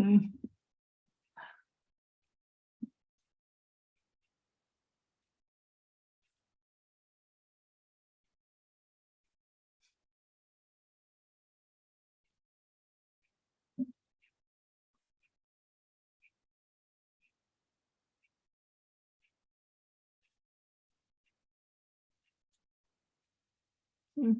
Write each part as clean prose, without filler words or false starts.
Mm. Mm.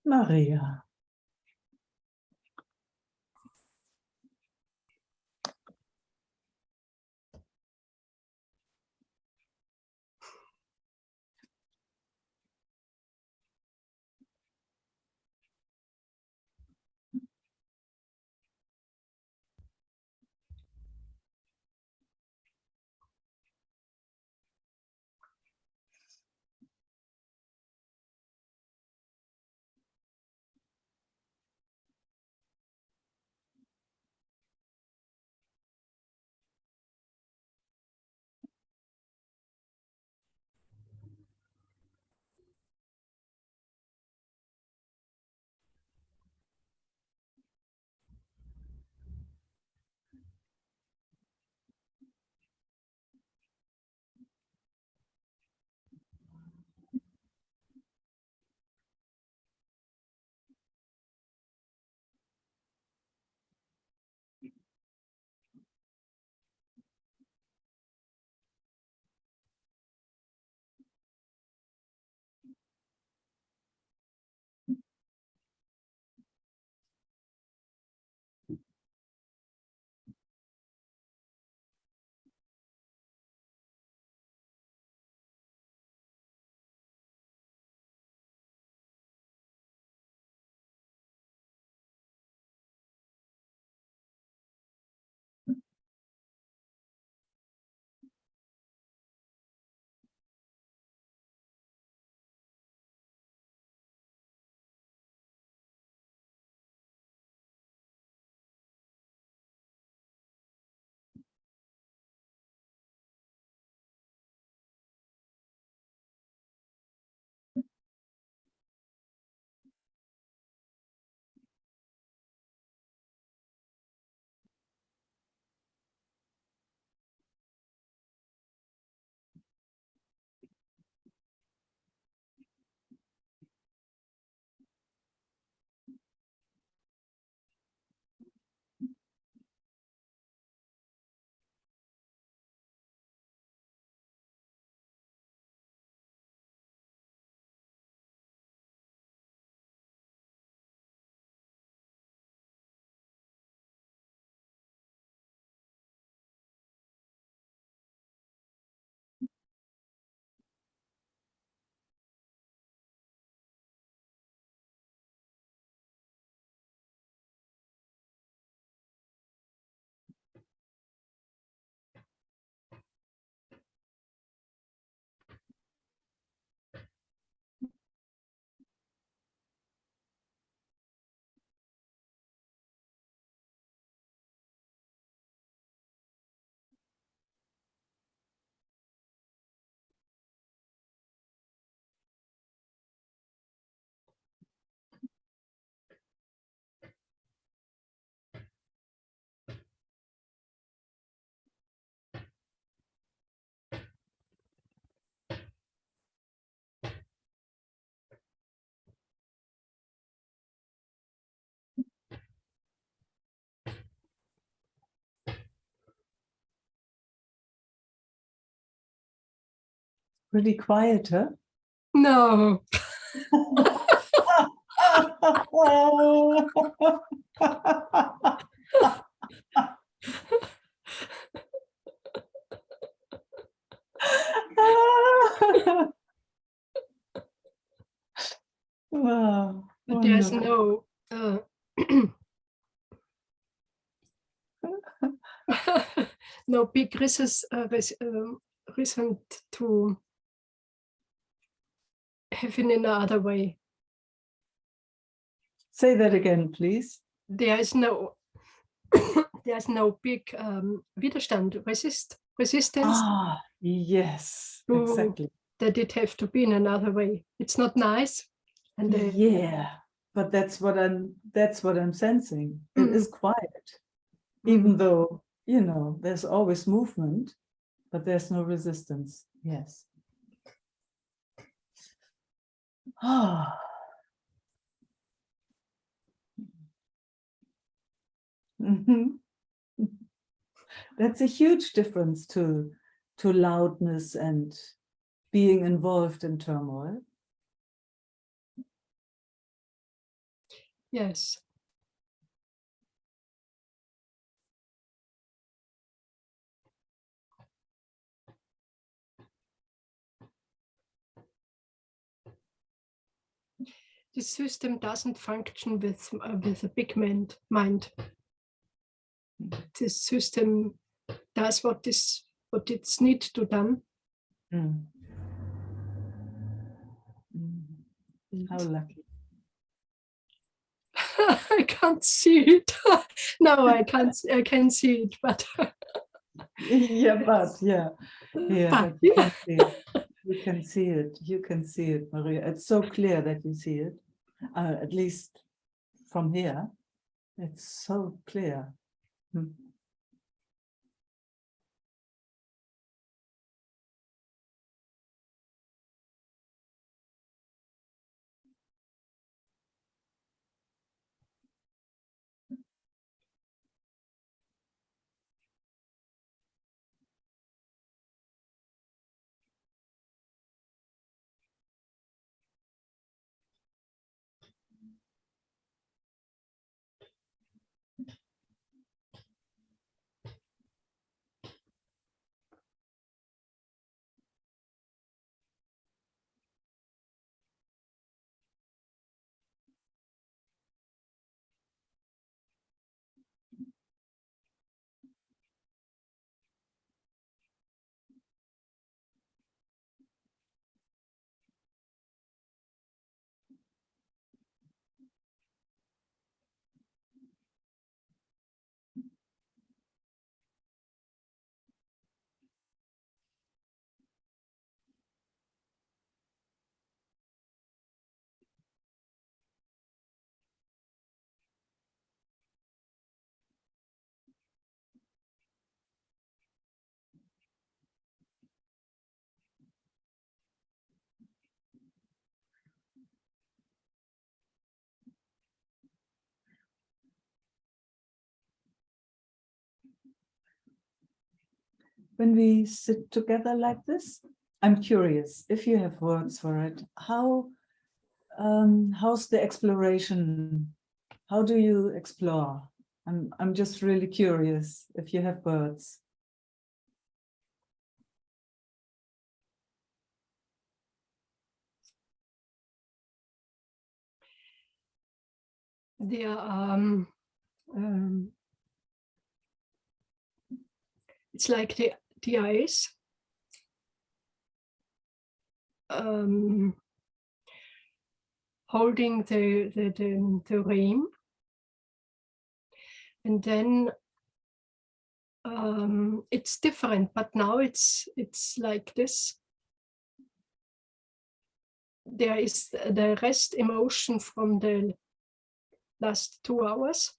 Maria. Pretty quiet, huh? No. Wow, But there's wonderful. no no big reason to have in another way. Say that again, please. There is no there's no big Widerstand, resistance Yes, to exactly. that it have to be in another way. It's not nice, and Yeah, but that's what I'm sensing. It is quiet, even though, you know, there's always movement, but there's no resistance. Yes. Ah. Mhm. That's a huge difference to loudness and being involved in turmoil. yes. The system doesn't function with a big mind. The system does what it's need to done. Mm. How lucky. I can't see it. No, I can't. I can see it, but Yeah, but but you can see it. You can see it. You can see it, Maria. It's so clear that you see it. At least from here, it's so clear. When we sit together like this, I'm curious if you have words for it. How's the exploration? How do you explore? I'm just really curious if you have words. there it's like the eyes holding the ream, and then it's different, but now it's like this. There is the rest emotion from the last 2 hours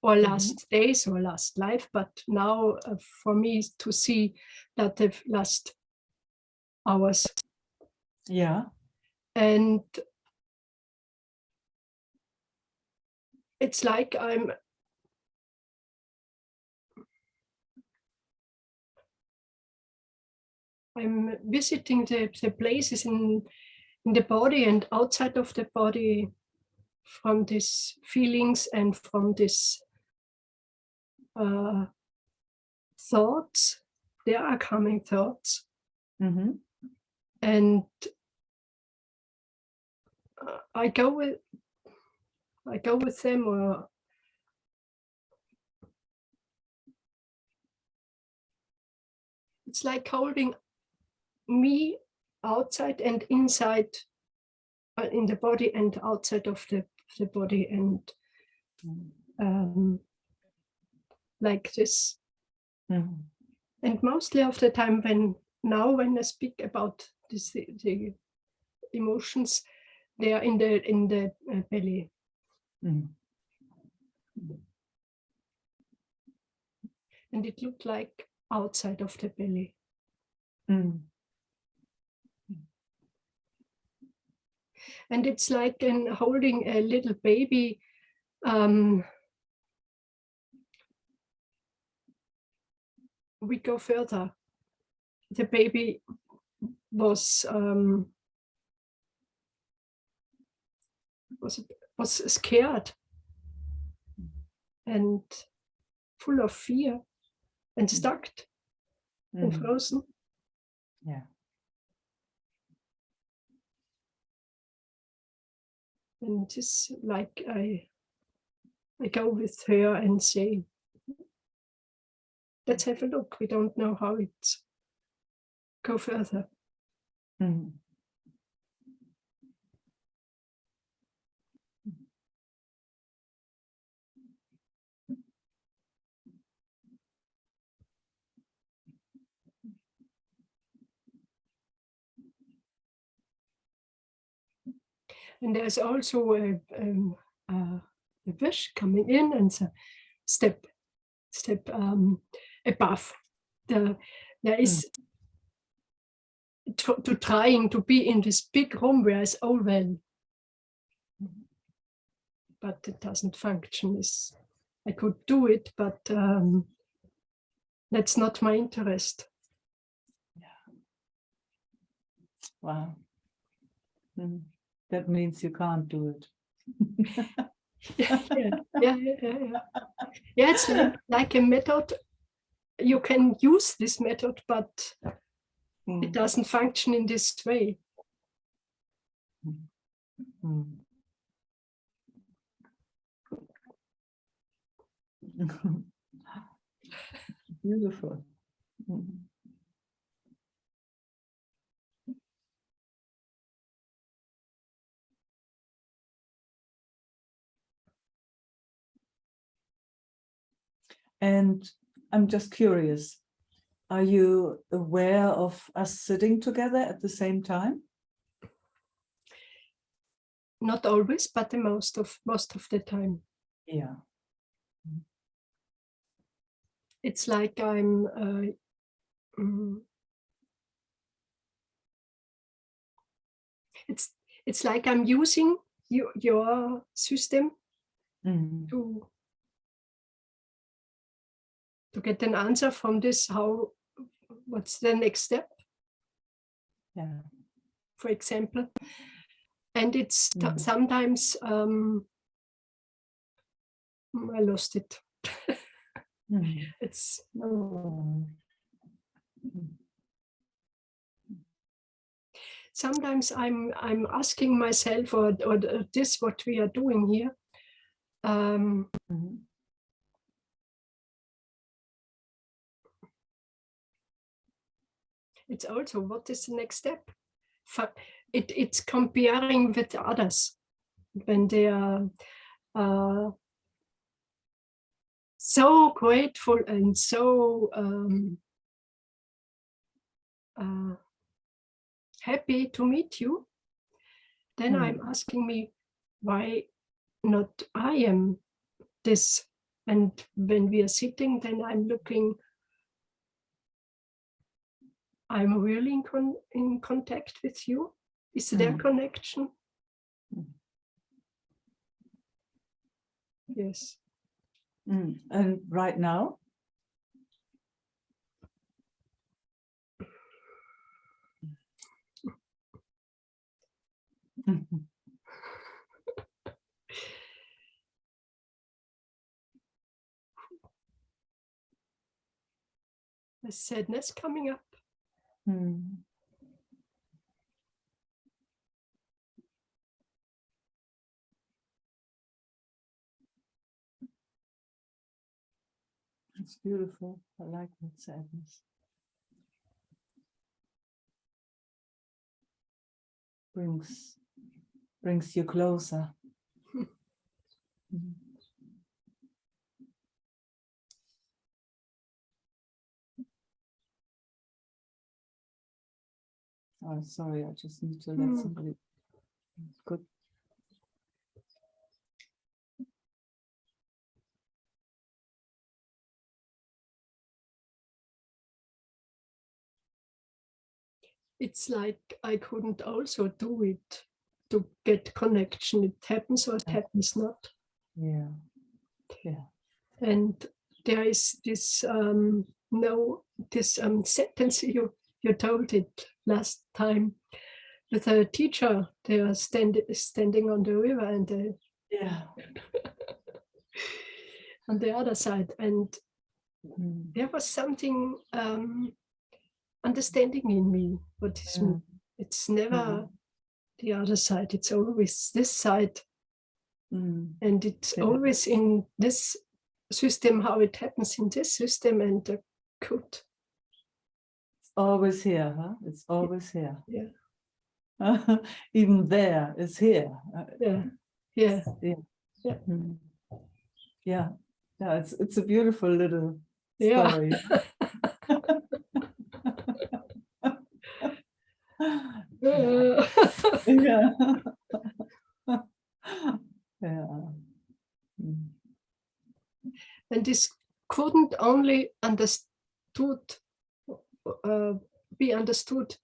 or last days or last life, but now for me to see that the last hours. Yeah. And it's like I'm I'm visiting the places in the body and outside of the body, from these feelings and from these thoughts. There are coming thoughts. Mm-hmm. And I go with them, or it's like holding me outside and inside, in the body and outside of the body, and like this. Mm-hmm. And mostly of the time, when I speak about this, the emotions, they are in the belly. Mm-hmm. And it looked like outside of the belly. Mm-hmm. And it's like holding a little baby. We go further. The baby was scared and full of fear and stuck and frozen. Yeah. And just like I go with her and say, let's have a look. We don't know how it's go further. Mm-hmm. And there's also a wish coming in, and so step above. There is to trying to be in this big room where it's all well, but it doesn't function. I could do it, but that's not my interest. Yeah. Wow. Mm-hmm. That means you can't do it. Yeah. It's like a method. You can use this method, but it doesn't function in this way. Beautiful. And I'm just curious, are you aware of us sitting together at the same time? Not always, but the most of the time. Yeah. It's like I'm it's like I'm using your system to get an answer from this. What's the next step? Yeah. For example, and it's sometimes I lost it. It's sometimes I'm asking myself, or this what we are doing here. It's also, what is the next step? It's comparing with others when they are so grateful and so happy to meet you. Then I'm asking me, why not I am this? And when we are sitting, then I'm looking, I'm really in contact with you. Is there connection? Yes. And right now? The sadness coming up. It's beautiful. I like that sadness. Brings you closer. Oh, sorry, I just need to let somebody. Good. It's like I couldn't also do it to get connection. It happens or it happens not. Yeah. Yeah. And there is this sentence you told it last time with a teacher. They are standing on the river and Yeah. on the other side, and there was something understanding in me what this means. It's never the other side, it's always this side. And it's always in this system, how it happens in this system, and could. It's always here, huh? It's always here. Yeah. Even there is here. Yeah. Yeah. Yeah. Yeah. Yeah. Yeah. It's a beautiful little story. Yeah. Yeah. Yeah. And this couldn't only be understood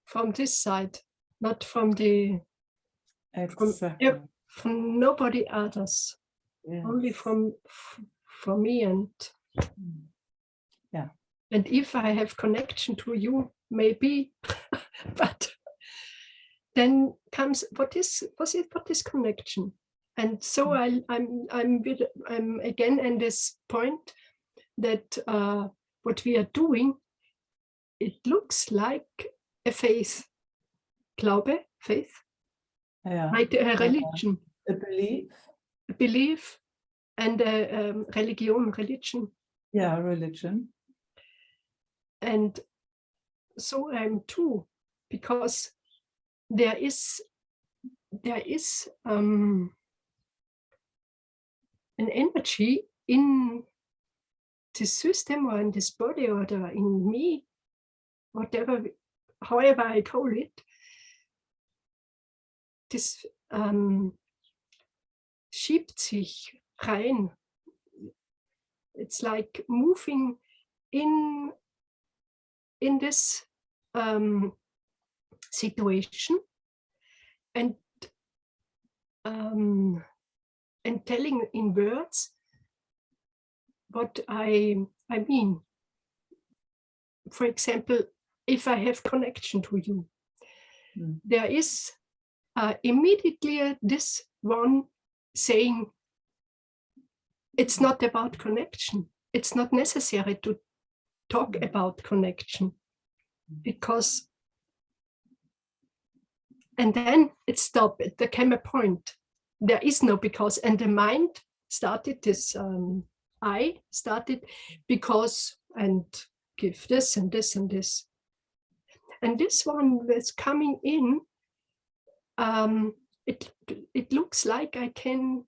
from this side, not from from nobody others. Yes. Only from me. And yeah. And if I have connection to you, maybe, but then comes what is connection? And so I'm again in this point that what we are doing, it looks like a faith, Glaube, faith, like a religion, a belief, and a religion. Yeah, religion. And so I'm too, because there is an energy in this system or in this body or in me, whatever, however I call it, das schiebt sich rein. It's like moving in this situation and telling in words what I mean. For example, if I have connection to you, there is immediately this one saying, it's not about connection. It's not necessary to talk about connection, because, and then it stopped. There came a point. There is no because, and the mind started this, I started because, and give this and this and this. And this one was coming in, it looks like I can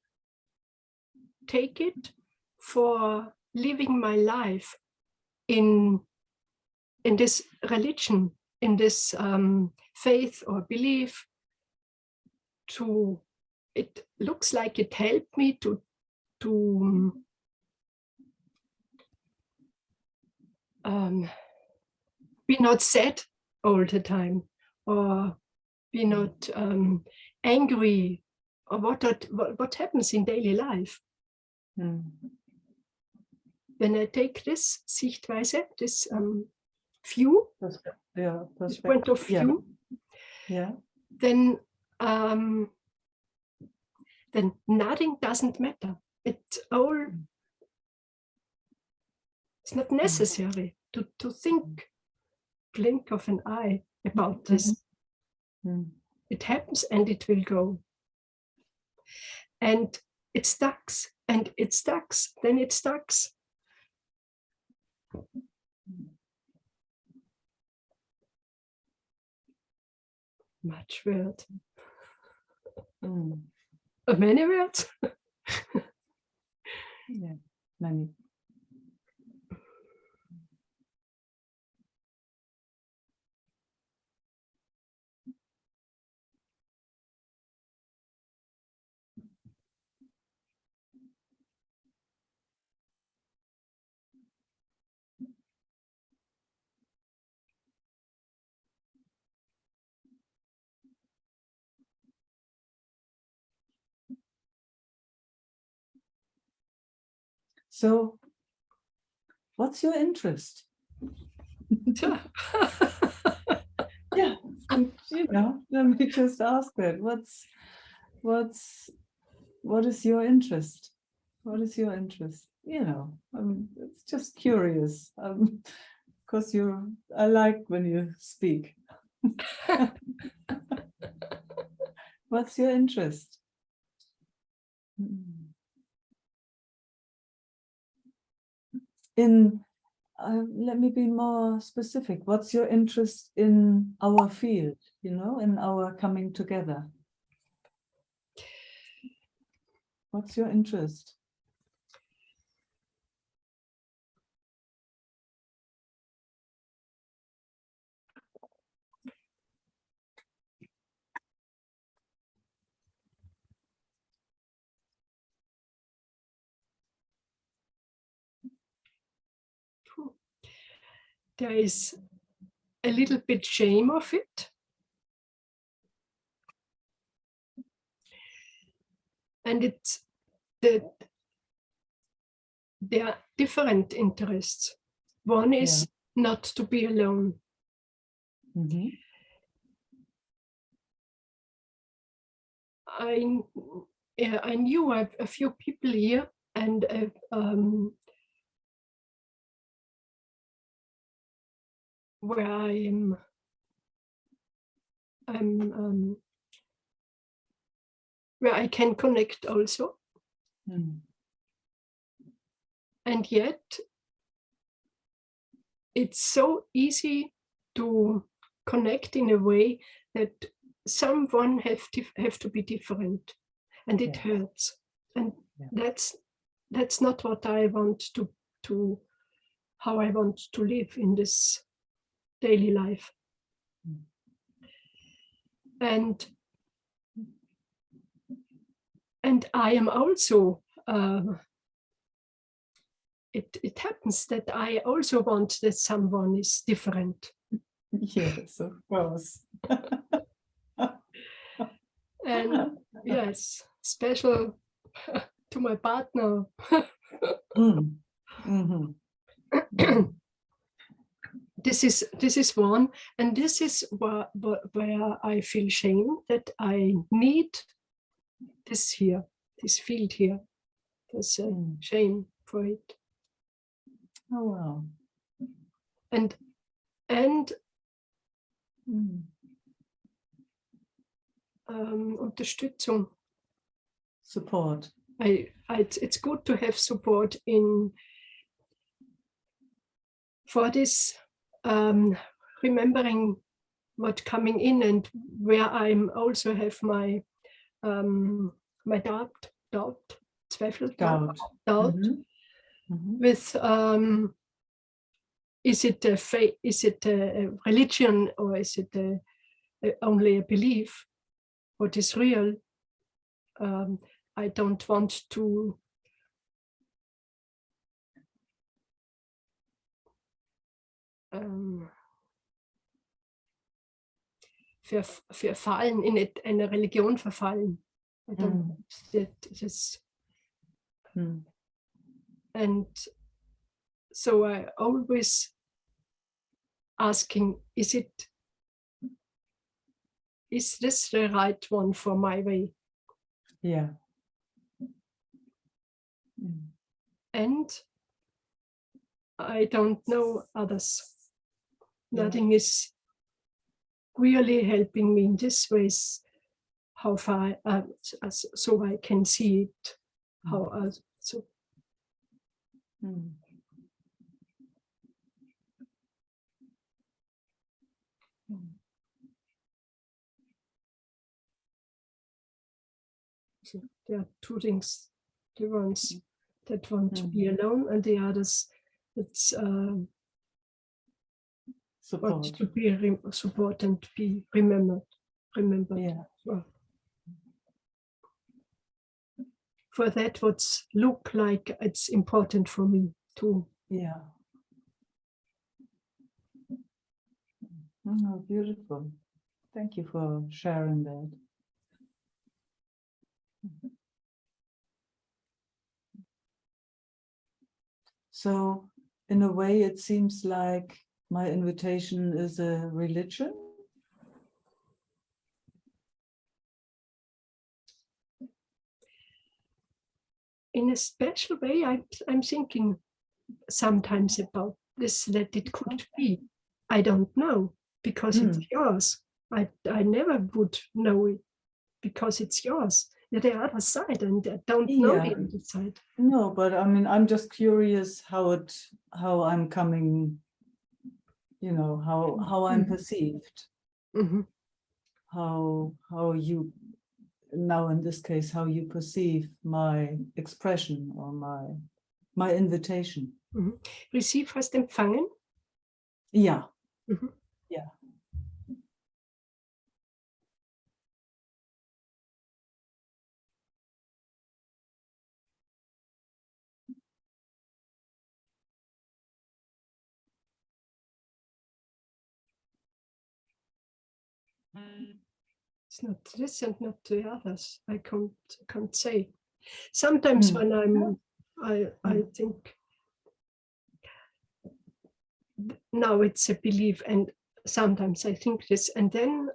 take it for living my life in this religion, in this faith or belief. It looks like it helped me to be not sad all the time, or be not angry, or what happens in daily life. When I take this Sichtweise, this view, this point of view, Yeah. then nothing doesn't matter. It's not necessary to blink of an eye about this. It happens and it will go. And it stacks and it stacks, then it stacks. Much word. Many words. Yeah, many. So, what's your interest? Yeah, let me just ask that. What is your interest? What is your interest? It's just curious. Because I like when you speak. What's your interest? Let me be more specific. What's your interest in our field, in our coming together? What's your interest? There is a little bit shame of it. And there are different interests. One is not to be alone. I knew a few people here, and where I'm where I can connect also. And yet it's so easy to connect in a way that someone have to be different, and it hurts. And that's not what I want to how I want to live in this daily life. And I am also it happens that I also want that someone is different. Yes, of course. And yes, special to my partner. This is one, and this is where I feel shame that I need this here, this field here. There's a shame for it. Oh wow. And Unterstützung. Support. It's good to have support for this remembering what coming in, and where I'm also have my my doubt, Zweifel, doubt. With is it a faith? Is it a religion, or is it only a belief? What is real? I don't want to verfallen, in eine Religion verfallen. I don't want that. And so I always asking, is it is this the right one for my way? Yeah. Mm. And I don't know others. Yeah. Nothing is really helping me in this ways. How far, so I can see it. How so. Mm. Mm. So there are two things: the ones that want to be alone, and the others that's want Support. to be support and be remembered. Yeah. Well, for that, what's look like it's important for me too. Yeah. Oh, beautiful. Thank you for sharing that. So, in a way, it seems like my invitation is a religion. In a special way, I'm thinking sometimes about this, that it could be. I don't know, because it's yours. I never would know it because it's yours. You're the other side, and I don't know the other side. No, but I mean, I'm just curious how I'm coming, you know, how I'm perceived. Mm-hmm. How you, now in this case, how you perceive my expression or my invitation. Mm-hmm. Receive hast empfangen. Yeah. Mm-hmm. Yeah. It's not this and not the others. I can't say. Sometimes when I think now it's a belief, and sometimes I think this, and then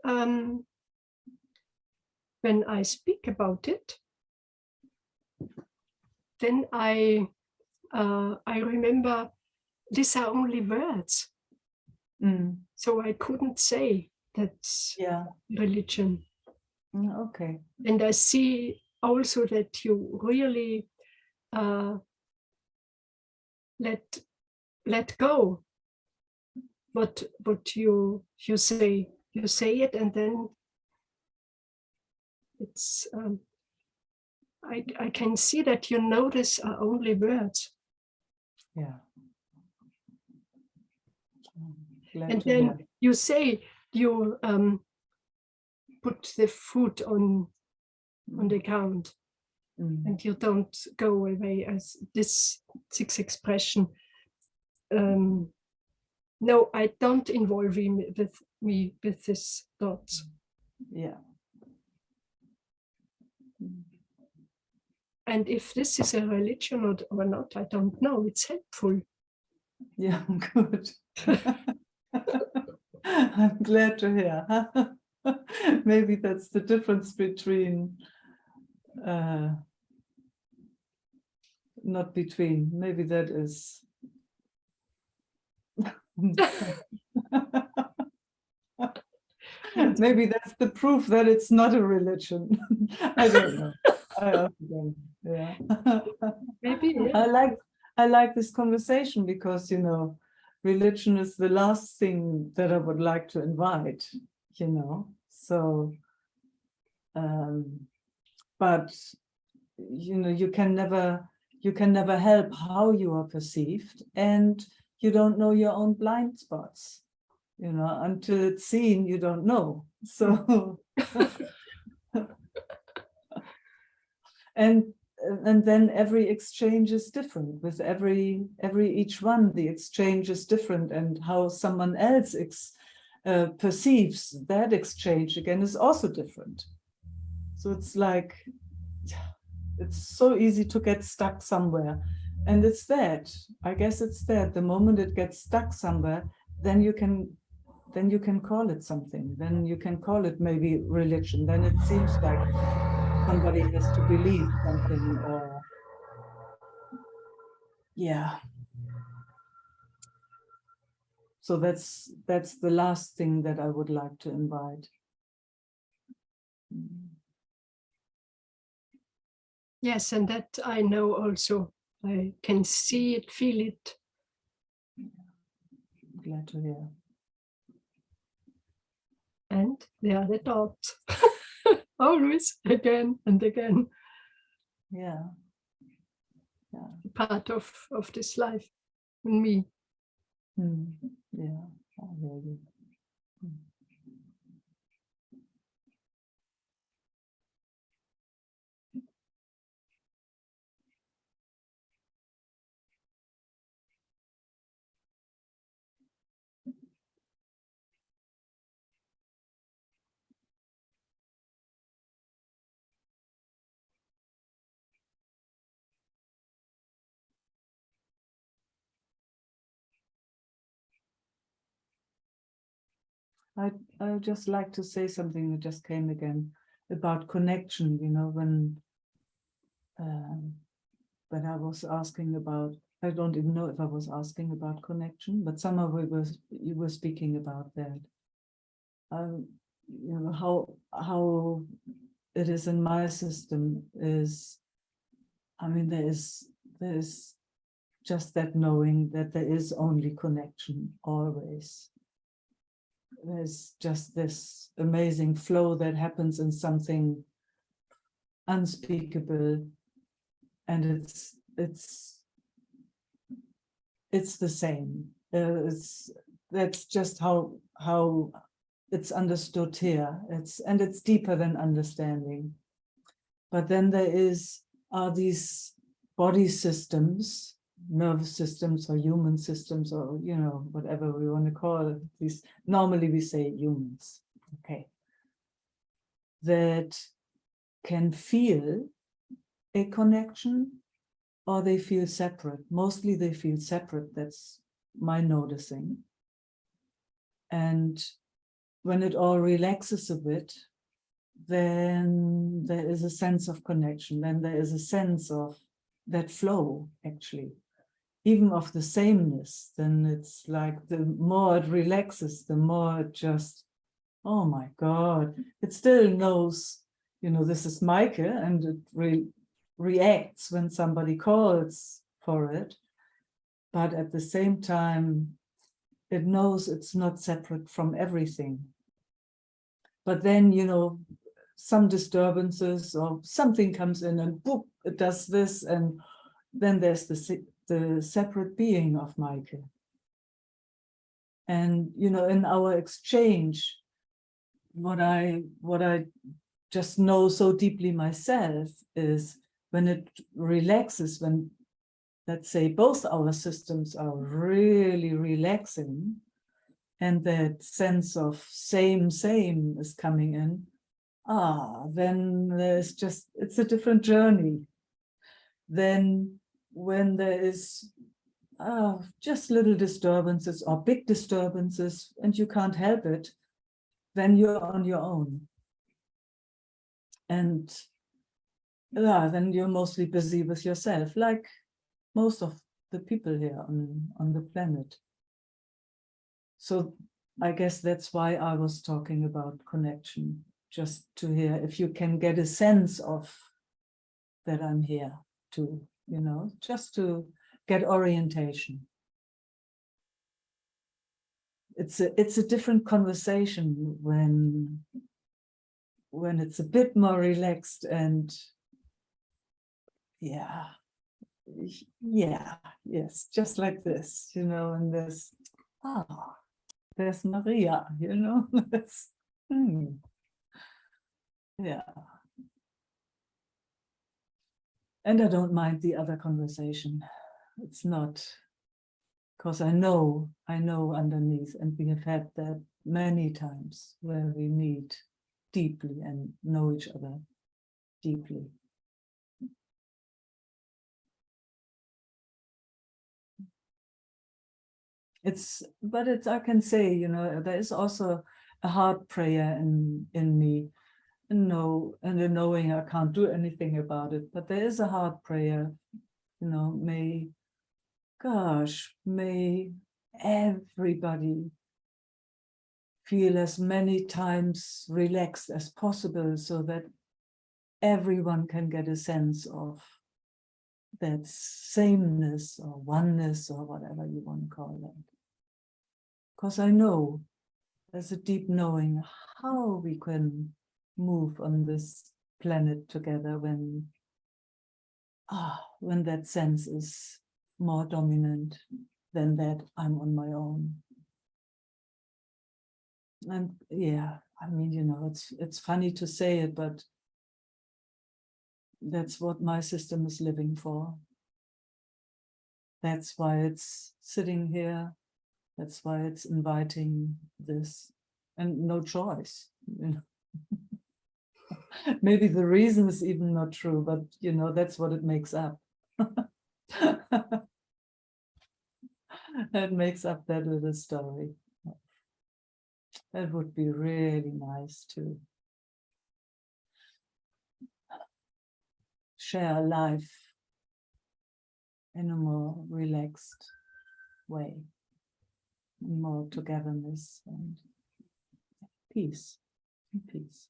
when I speak about it, then I remember these are only words. So I couldn't say that's religion. Okay. And I see also that you really let go what you say. You say it, and then it's I can see that you notice are only words. Yeah. And then you say you put the foot on the ground, and you don't go away as this expression. No, I don't involve me with this thoughts. Yeah. And if this is a religion or not, I don't know. It's helpful. Yeah, good. I'm glad to hear. Maybe that's the difference between, not between, maybe that is. Maybe that's the proof that it's not a religion. I don't know. I also don't. Yeah. Maybe. Yeah. I like this conversation because, you know, religion is the last thing that I would like to invite, you know. So, but you know, you can never help how you are perceived, and you don't know your own blind spots. You know, until it's seen, you don't know. So, and then every exchange is different. With each one, the exchange is different, and how someone else perceives that exchange again is also different. So it's like, it's so easy to get stuck somewhere, and it's that. I guess it's that. The moment it gets stuck somewhere, then you can then you can call it something. Then you can call it maybe religion. Then it seems like somebody has to believe something, or yeah. So that's the last thing that I would like to invite. Yes, and that I know also. I can see it, feel it. Glad to hear. And there are the thoughts. Always again and again. Yeah. Yeah. Part of this life in me. Yeah, I hear you. I just like to say something that just came again about connection. You know, when I was asking about, I don't even know if I was asking about connection, but somehow you were speaking about that. You know, how it is in my system is, I mean, there is just that knowing that there is only connection always. There's just this amazing flow that happens in something unspeakable, and it's the same. That's just how it's understood here. It's deeper than understanding. But then there are these body systems, nervous systems, or human systems, or you know, whatever we want to call it. These, normally we say humans, okay, that can feel a connection, or they feel separate. Mostly they feel separate. That's my noticing. And when it all relaxes a bit, then there is a sense of connection. Then there is a sense of that flow, actually, even of the sameness. Then it's like the more it relaxes, the more it just, oh my God, it still knows, you know, this is Meike, and it reacts when somebody calls for it. But at the same time, it knows it's not separate from everything. But then, you know, some disturbances or something comes in and boop, it does this, and then there's the separate being of Meike. And you know, in our exchange, what I just know so deeply myself is when it relaxes, when, let's say, both our systems are really relaxing, and that sense of same is coming in, then there's just, it's a different journey. Then when there is just little disturbances or big disturbances, and you can't help it, then you're on your own. And then you're mostly busy with yourself, like most of the people here on the planet. So I guess that's why I was talking about connection, just to hear if you can get a sense of that I'm here to, you know, just to get orientation. It's a different conversation when it's a bit more relaxed, and yes, just like this, you know, and there's Maria, you know. Yeah. And I don't mind the other conversation. It's not, because I know underneath, and we have had that many times where we meet deeply and know each other deeply. I can say, you know, there is also a heart prayer in me. No, and the knowing I can't do anything about it, but there is a heart prayer, you know, may everybody feel as many times relaxed as possible so that everyone can get a sense of that sameness or oneness or whatever you want to call it. Because I know there's a deep knowing how we can move on this planet together when that sense is more dominant than that I'm on my own. And yeah, I mean, you know, it's funny to say it, but that's what my system is living for. That's why it's sitting here. That's why it's inviting this, and no choice. You know? Maybe the reason is even not true, but you know, that's what it makes up. It makes up that little story. That would be really nice to share life in a more relaxed way, more togetherness and peace. Peace.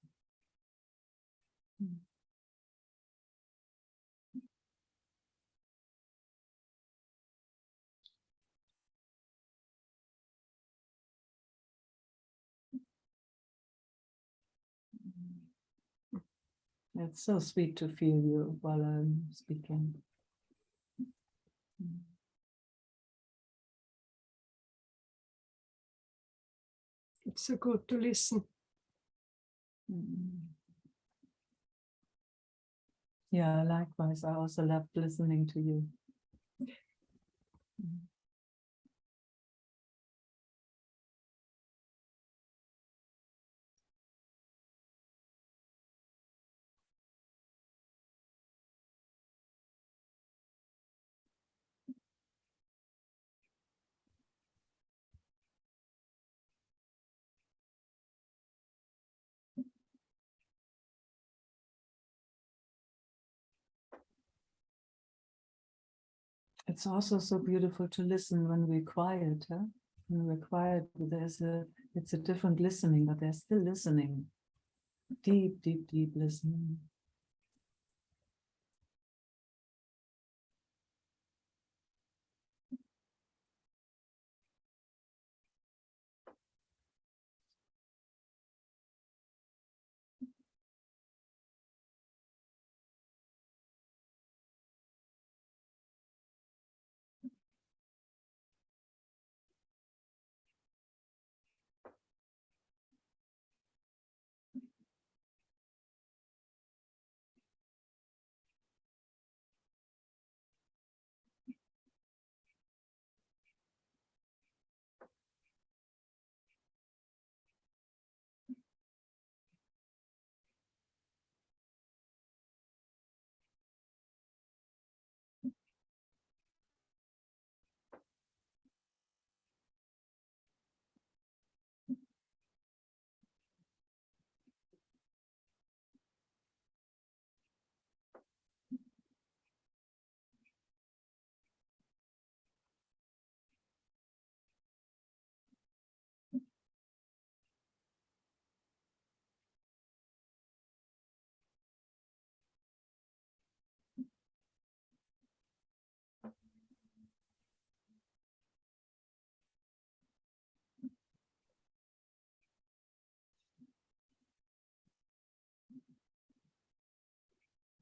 It's so sweet to feel you while I'm speaking. It's so good to listen. Yeah, likewise. I also loved listening to you. It's also so beautiful to listen when we're quiet. Huh? When we're quiet, it's a different listening, but they're still listening. Deep, deep, deep listening.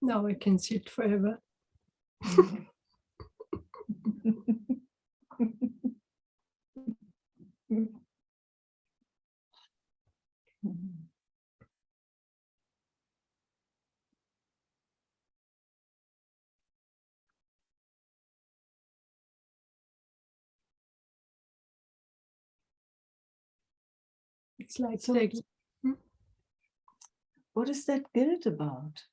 Now I can sit forever. It's like So, what is that guilt about?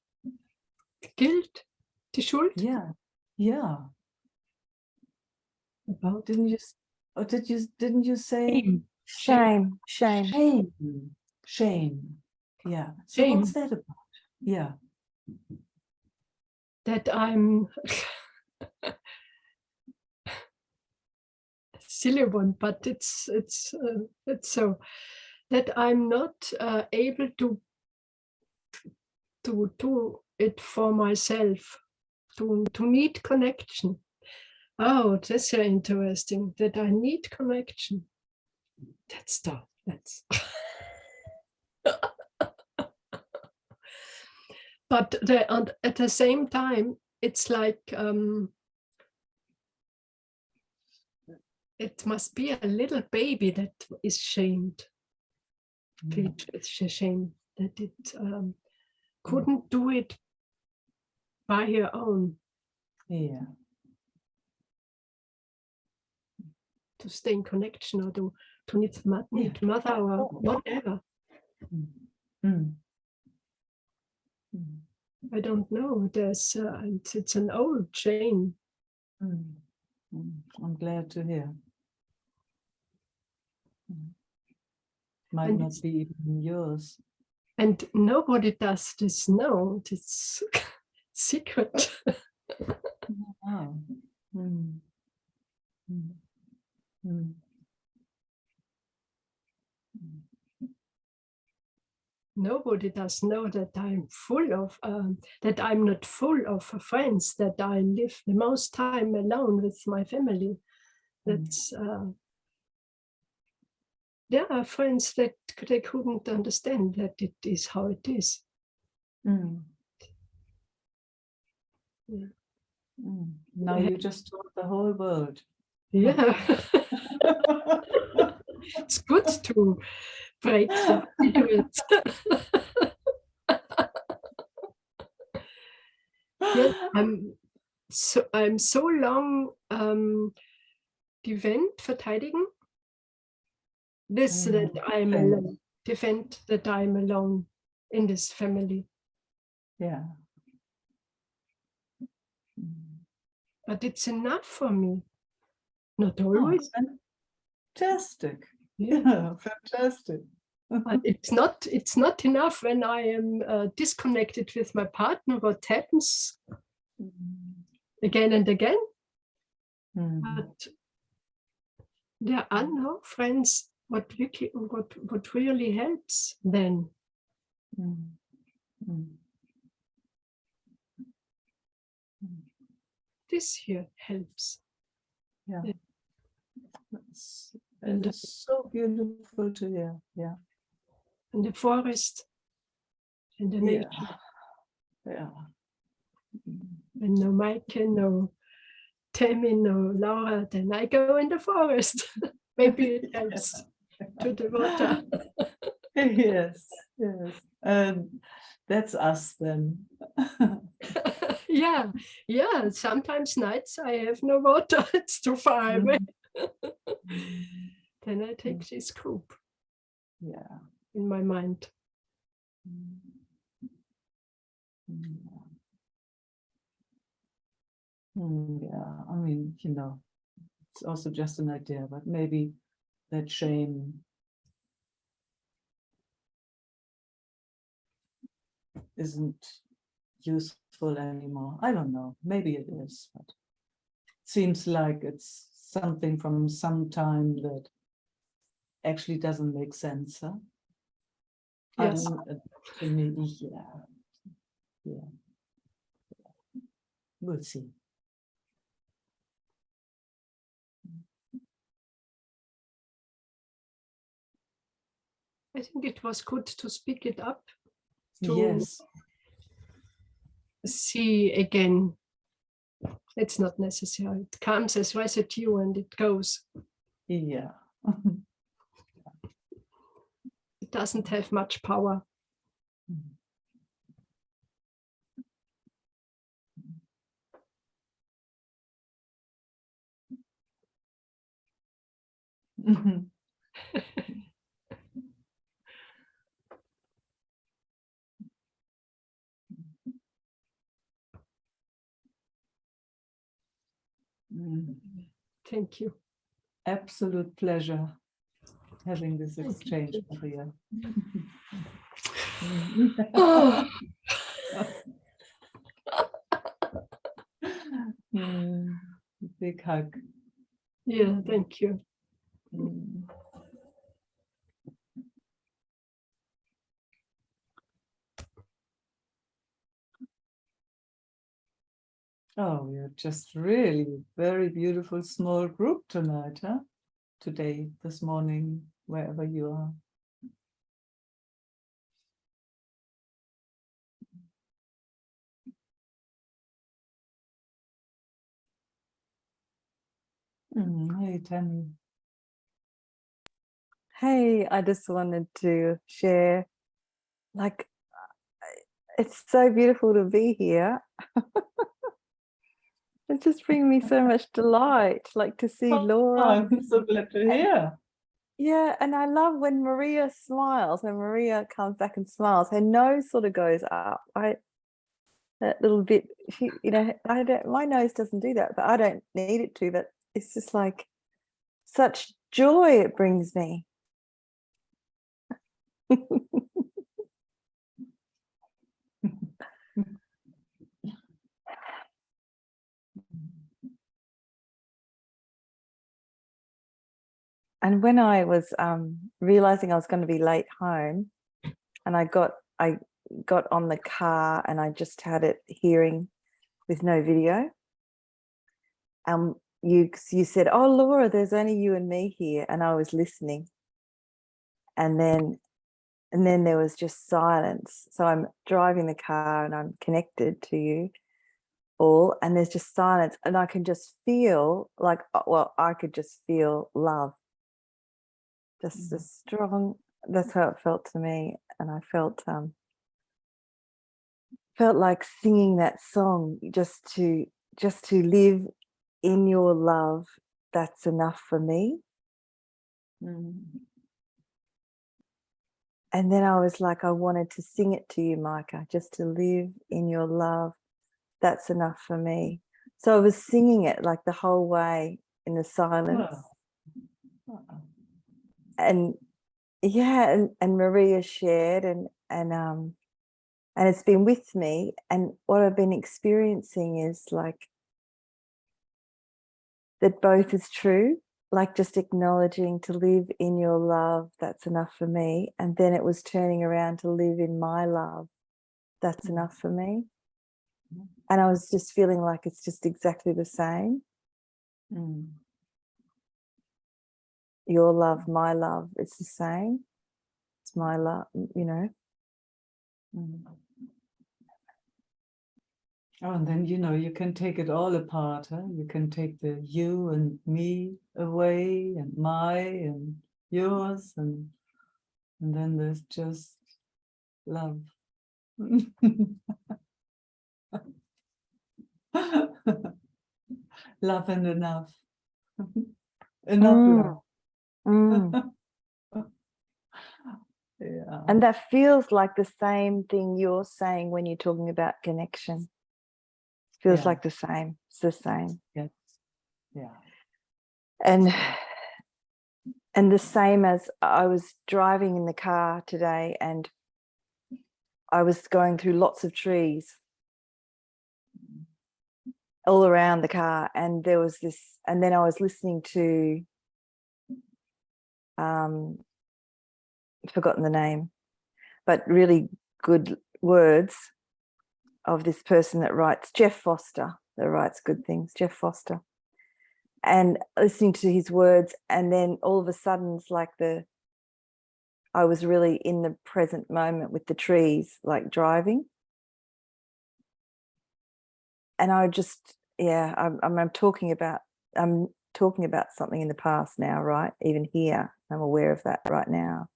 Guilt? Die Schuld? Yeah, yeah. About? Didn't you? Or didn't you say Shame. Shame. Yeah. So Shame. what's that about? Yeah. That I'm silly one, but it's so that I'm not able to do it for myself, to need connection. Oh, that's so interesting, that I need connection. That's. But at the same time, it's like it must be a little baby that is shamed. It's a shame that it couldn't do it by her own. Yeah. To stay in connection, or to need mother or whatever. I don't know. There's it's an old chain. I'm glad to hear. Might not be even yours. And nobody does this. No, it's secret. Oh. Nobody does know that I'm full of, that I'm not full of friends, that I live the most time alone with my family. That's, there are friends that they couldn't understand that it is how it is. Now you just told the whole world. Yeah. It's good to break the secrets. Yes, I'm so long defend, verteidigen. This that I'm alone. Defend that I'm alone in this family. Yeah. But it's enough for me. Not always. Oh, fantastic. Yeah. Yeah, fantastic. But it's not enough when I am disconnected with my partner. What happens again and again? But there are no friends. What really helps then? This here helps. Yeah. It is so beautiful to hear. Yeah. In the forest, in the nature. Yeah. When no Meike, no Tammy, no Laura, then I go in the forest. Maybe it helps to the water. Yes, yes. That's us then. Yeah. Sometimes nights I have no water. It's too far away. Then I take this scoop. Yeah. In my mind. Yeah, I mean, it's also just an idea, but maybe that shame isn't useful anymore. I don't know, maybe it is, but it seems like it's something from some time that actually doesn't make sense, huh? Yes. To me, yeah. We'll see. I think it was good to speak it up, to Yes. see again. It's not necessary. It comes as residue and it goes. Yeah. It doesn't have much power. Thank you. absolute pleasure having this exchange, Maria. Oh, Big hug. yeah, thank you. Oh, we're just really very beautiful small group tonight, huh? Today, this morning, wherever you are. Hey, Tammy. Hey, I just wanted to share, like, it's so beautiful to be here. It just brings me so much delight, like to see Laura. I'm so glad to hear. Yeah, and I love when Maria smiles, when Maria comes back and smiles, her nose sort of goes up. That little bit, she, my nose doesn't do that, but I don't need it to, but it's just like such joy it brings me. And when I was realizing I was going to be late home, and I got on the car and I just had it hearing with no video. You said, "Oh, Laura, there's only you and me here," and I was listening. And then there was just silence. So I'm driving the car and I'm connected to you all, and there's just silence, and I can just feel like, well, I could just feel love. Just a strong, that's how it felt to me. And I felt like singing that song, just to live in your love, that's enough for me. And then I was like, I wanted to sing it to you, Meike, just to live in your love, that's enough for me. So I was singing it like the whole way in the silence. And yeah, and Maria shared, and it's been with me. And what I've been experiencing is like that both is true, like just acknowledging to live in your love, that's enough for me. And then it was turning around to live in my love, that's enough for me. And I was just feeling like it's just exactly the same. Your love, my love, it's the same. It's my love, Oh, and then, you can take it all apart, huh? You can take the you and me away, and my and yours, and then there's just love. Love and enough. Enough love. Yeah. And that feels like the same thing you're saying when you're talking about connection. Feels like the same. It's the same. Yes. Yeah. And the same as I was driving in the car today, and I was going through lots of trees all around the car, and there was this, and then I was listening to I've forgotten the name, but really good words of this person that writes, Jeff Foster, that writes good things, Jeff Foster. And listening to his words, and then all of a sudden it's like I was really in the present moment with the trees, like driving. And I just, I'm talking about something in the past now, right? Even here, I'm aware of that right now,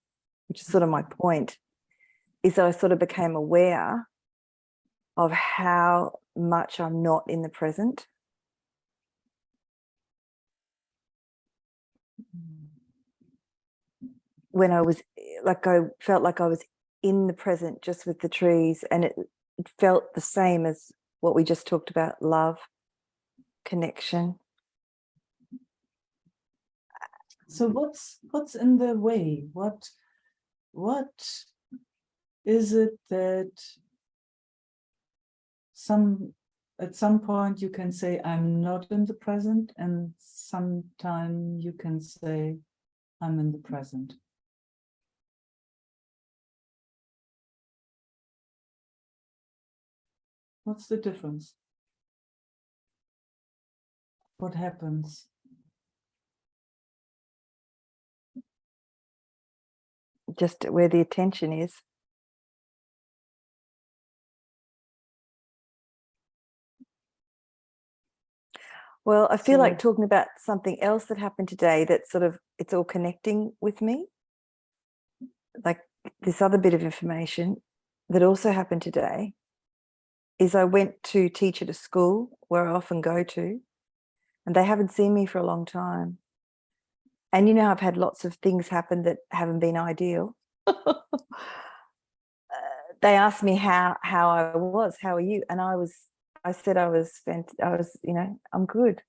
which is sort of my point, is that I sort of became aware of how much I'm not in the present. When I was like, I felt like I was in the present just with the trees, and it felt the same as what we just talked about, love, connection. So what's in the way? What is it that at some point you can say I'm not in the present, and sometime you can say I'm in the present? What's the difference? What happens? Just where the attention is. Well, I feel like talking about something else that happened today that sort of, it's all connecting with me. Like this other bit of information that also happened today is I went to teach at a school where I often go to, and they haven't seen me for a long time. And you know, I've had lots of things happen that haven't been ideal. They asked me how I was, how are you? And I said I was, you know, I'm good.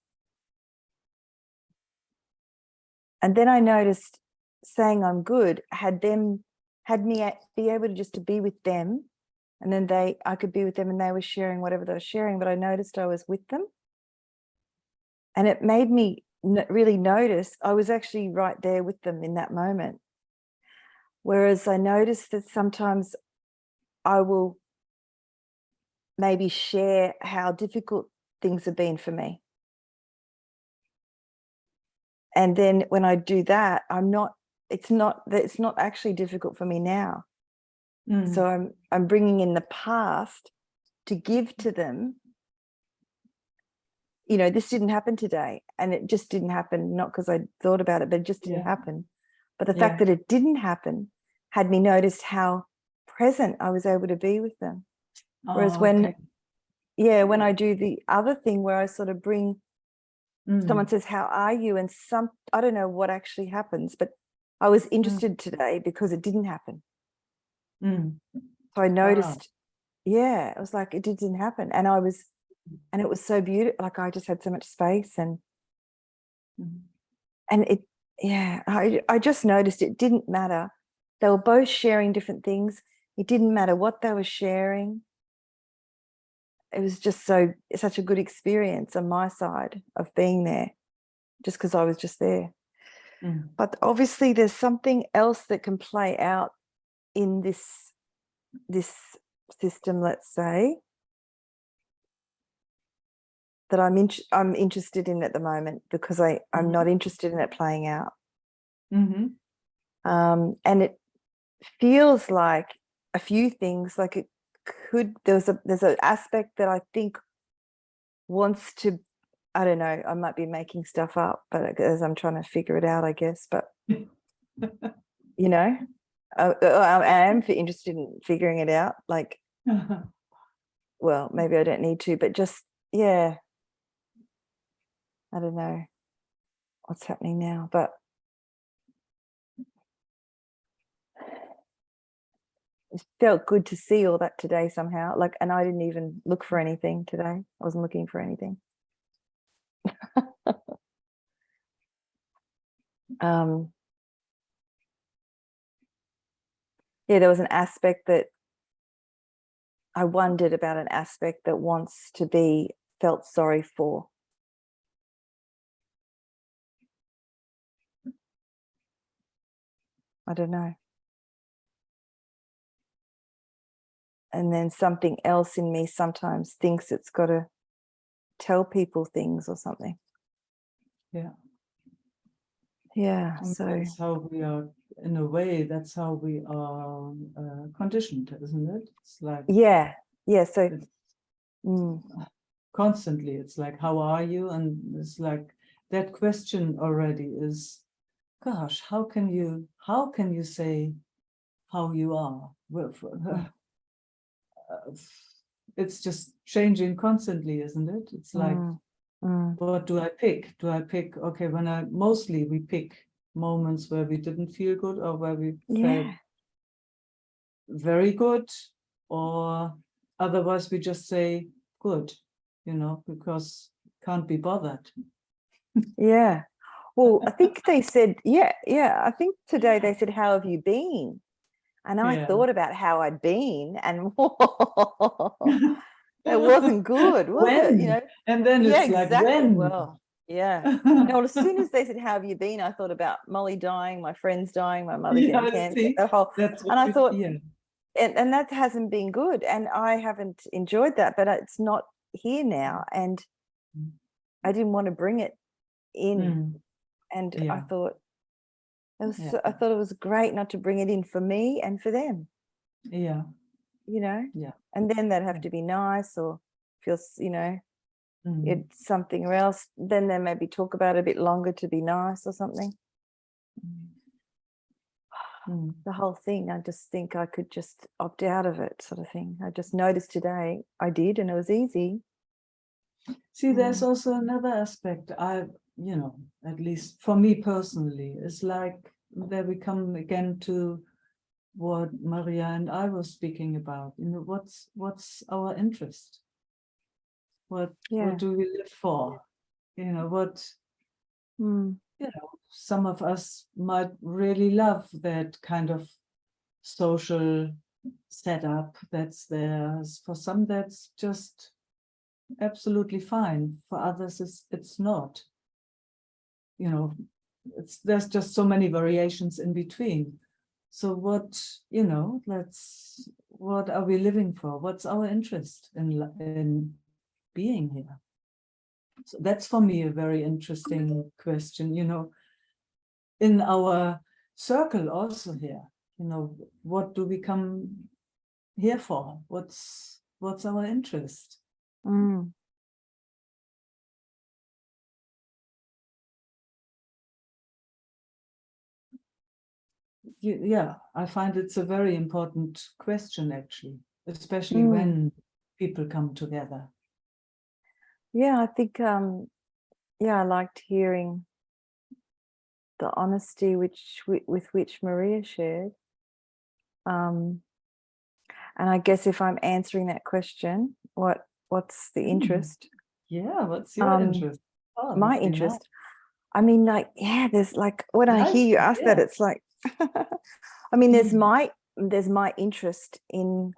And then I noticed saying I'm good had me be able to just to be with them, and then I could be with them and they were sharing whatever they were sharing, but I noticed I was with them. And it made me really notice I was actually right there with them in that moment. Whereas I noticed that sometimes I will maybe share how difficult things have been for me. And then when I do that, it's not actually difficult for me now. So I'm bringing in the past to give to them. You know, this didn't happen today, and it just didn't happen, not because I thought about it, but it just didn't happen. But the fact that it didn't happen had me notice how present I was able to be with them. Whereas when I do the other thing where I sort of bring, someone says, how are you? And I don't know what actually happens, but I was interested today because it didn't happen. So I noticed, it was like, it didn't happen. And it was so beautiful. Like I just had so much space and it, I just noticed it didn't matter. They were both sharing different things. It didn't matter what they were sharing. It was just such a good experience on my side of being there, just because I was just there. But obviously there's something else that can play out in this system, let's say, that I'm interested in at the moment, because I'm not interested in it playing out. And it feels like a few things, like it could, there's an aspect that I think wants to, I don't know, I might be making stuff up, but as I'm trying to figure it out, I guess, but you know, I am interested in figuring it out, like, well, maybe I don't need to, but just, I don't know what's happening now, but it felt good to see all that today somehow. Like, and I didn't even look for anything today. I wasn't looking for anything. There was an aspect that I wondered about, an aspect that wants to be felt sorry for. I don't know. And then something else in me sometimes thinks it's got to tell people things or something. So that's how we are, in a way, that's how we are conditioned, isn't it? It's like so constantly it's like, how are you? And it's like that question already is, gosh, how can you say how you are? It's just changing constantly, isn't it? It's like, what do I pick? Okay, mostly we pick moments where we didn't feel good, or where we felt very good, or otherwise we just say good, because can't be bothered. Well, I think they said, yeah. I think today they said, how have you been? And I thought about how I'd been, and it wasn't good, was it? You know, and then it's like, exactly. when? Well, yeah. No, well, as soon as they said, how have you been? I thought about Molly dying, my friends dying, my mother getting cancer, See, that whole, that's and I thought, yeah. and that hasn't been good, and I haven't enjoyed that, but it's not here now, and I didn't want to bring it in. And I thought I thought it was great not to bring it in for me and for them. Yeah. You know? Yeah. And then they'd have to be nice or feel, you know, it's something else. Then they maybe talk about it a bit longer to be nice or something. The whole thing, I just think I could just opt out of it, sort of thing. I just noticed today I did, and it was easy. See, there's also another aspect. You know, at least for me personally, it's like there we come again to what Maria and I were speaking about. You know, what's our interest? What do we live for? You know, you know, some of us might really love that kind of social setup that's there. For some, that's just absolutely fine. For others, it's not. You know, there's just so many variations in between. So what, you know, what are we living for? What's our interest in being here? So that's for me a very interesting question, you know, in our circle also here, you know, what do we come here for? What's our interest? Yeah, I find it's a very important question, actually, especially when people come together. Yeah, I think, I liked hearing the honesty with which Maria shared. And I guess if I'm answering that question, what's the interest? Yeah, what's your interest? Oh, my interest. Nice. I mean, like, yeah, there's like, when I hear you ask that, it's like, I mean, there's my interest in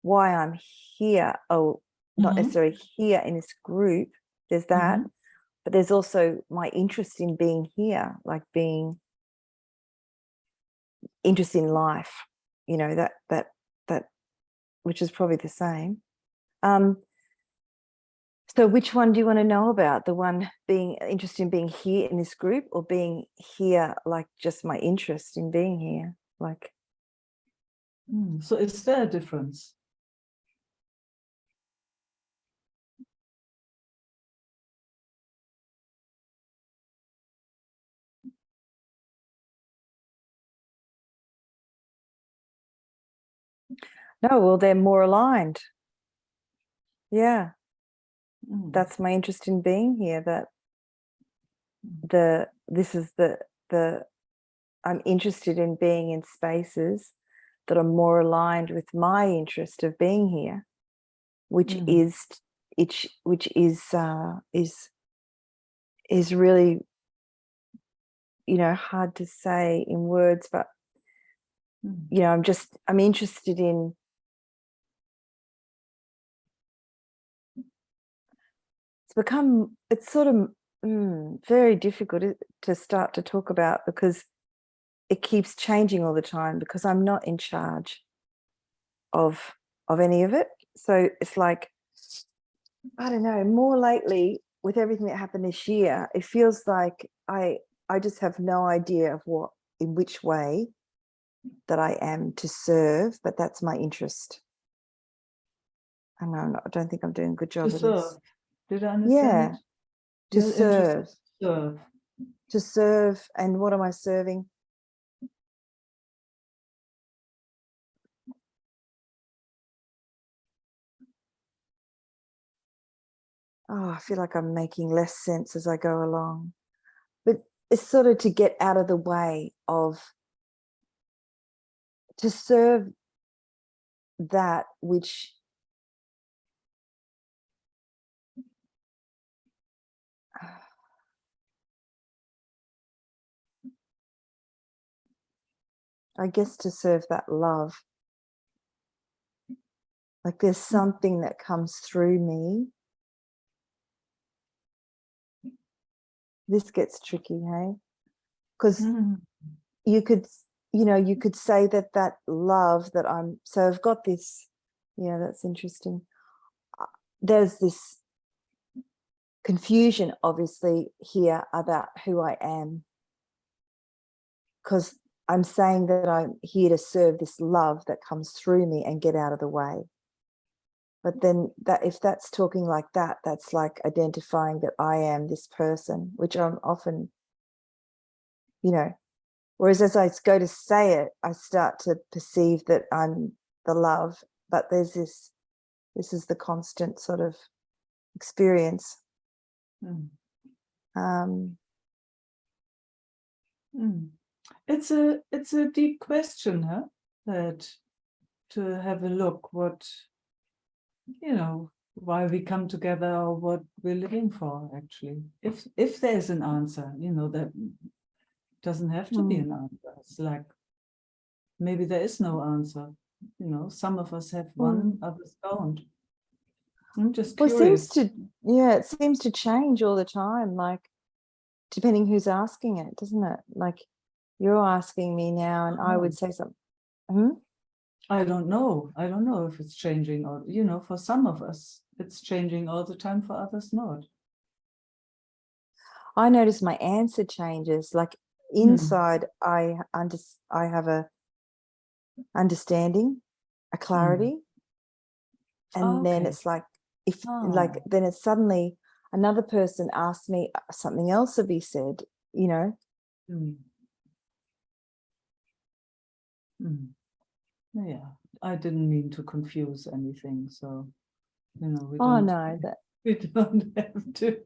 why I'm here. Oh, not necessarily here in this group. There's that, but there's also my interest in being here, like being interest in life. You know, that which is probably the same. So which one do you want to know about? The one being interested in being here in this group, or being here, like just my interest in being here? Like, so is there a difference? no, well, they're more aligned. Yeah. That's my interest in being here, that I'm interested in being in spaces that are more aligned with my interest of being here, which is really, you know, hard to say in words, but you know, I'm interested in it's sort of very difficult to start to talk about, because it keeps changing all the time, because I'm not in charge of any of it. So it's like, I don't know, more lately with everything that happened this year, it feels like I just have no idea of in which way that I am to serve, but that's my interest. I don't think I'm doing a good job of this. Did I understand? Yeah, to serve. And what am I serving? Oh, I feel like I'm making less sense as I go along. But it's sort of to get out of the way of, to serve that which I guess to serve that love. Like there's something that comes through me. This gets tricky, hey? Because you could say that love that so I've got this, yeah, that's interesting. There's this confusion, obviously, here about who I am. Because I'm saying that I'm here to serve this love that comes through me and get out of the way. But then if that's talking like that, that's like identifying that I am this person, which I'm often, whereas as I go to say it, I start to perceive that I'm the love, but there's this is the constant sort of experience. It's a deep question, huh? That to have a look what, why we come together or what we're living for, actually. If there's an answer, that doesn't have to be an answer. It's like, maybe there is no answer. Some of us have one, others don't. I'm just curious. It seems to change all the time, like depending who's asking it, doesn't it? Like you're asking me now and I would say something. I don't know if it's changing, or for some of us it's changing all the time, for others not. I notice my answer changes. Like inside I have a understanding, a clarity, and then it's like then it's suddenly another person asks me something else to be said, Yeah, I didn't mean to confuse anything, so we don't have to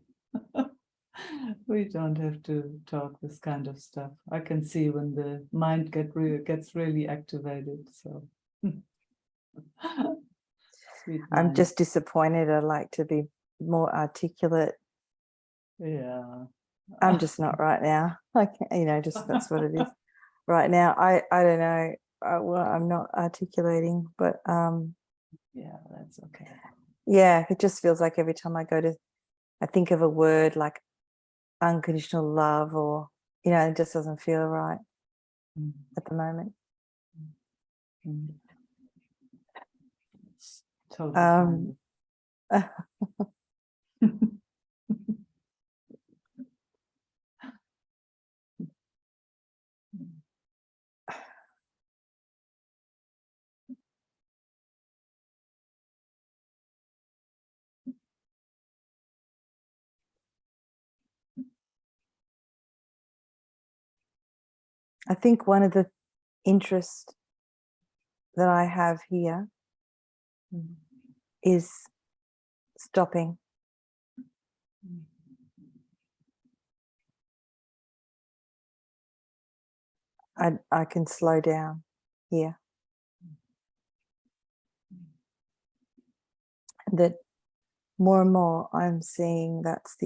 we don't have to talk this kind of stuff. I can see when the mind gets really activated, so I'm just disappointed. I like to be more articulate. Yeah, I'm just not right now. Like, just that's what it is. Right now, I don't know. I'm not articulating, but yeah, that's okay. Yeah, it just feels like every time I think of a word like unconditional love, or it just doesn't feel right at the moment. It's totally fine. I think one of the interests that I have here is stopping. I can slow down here. That more and more I'm seeing that's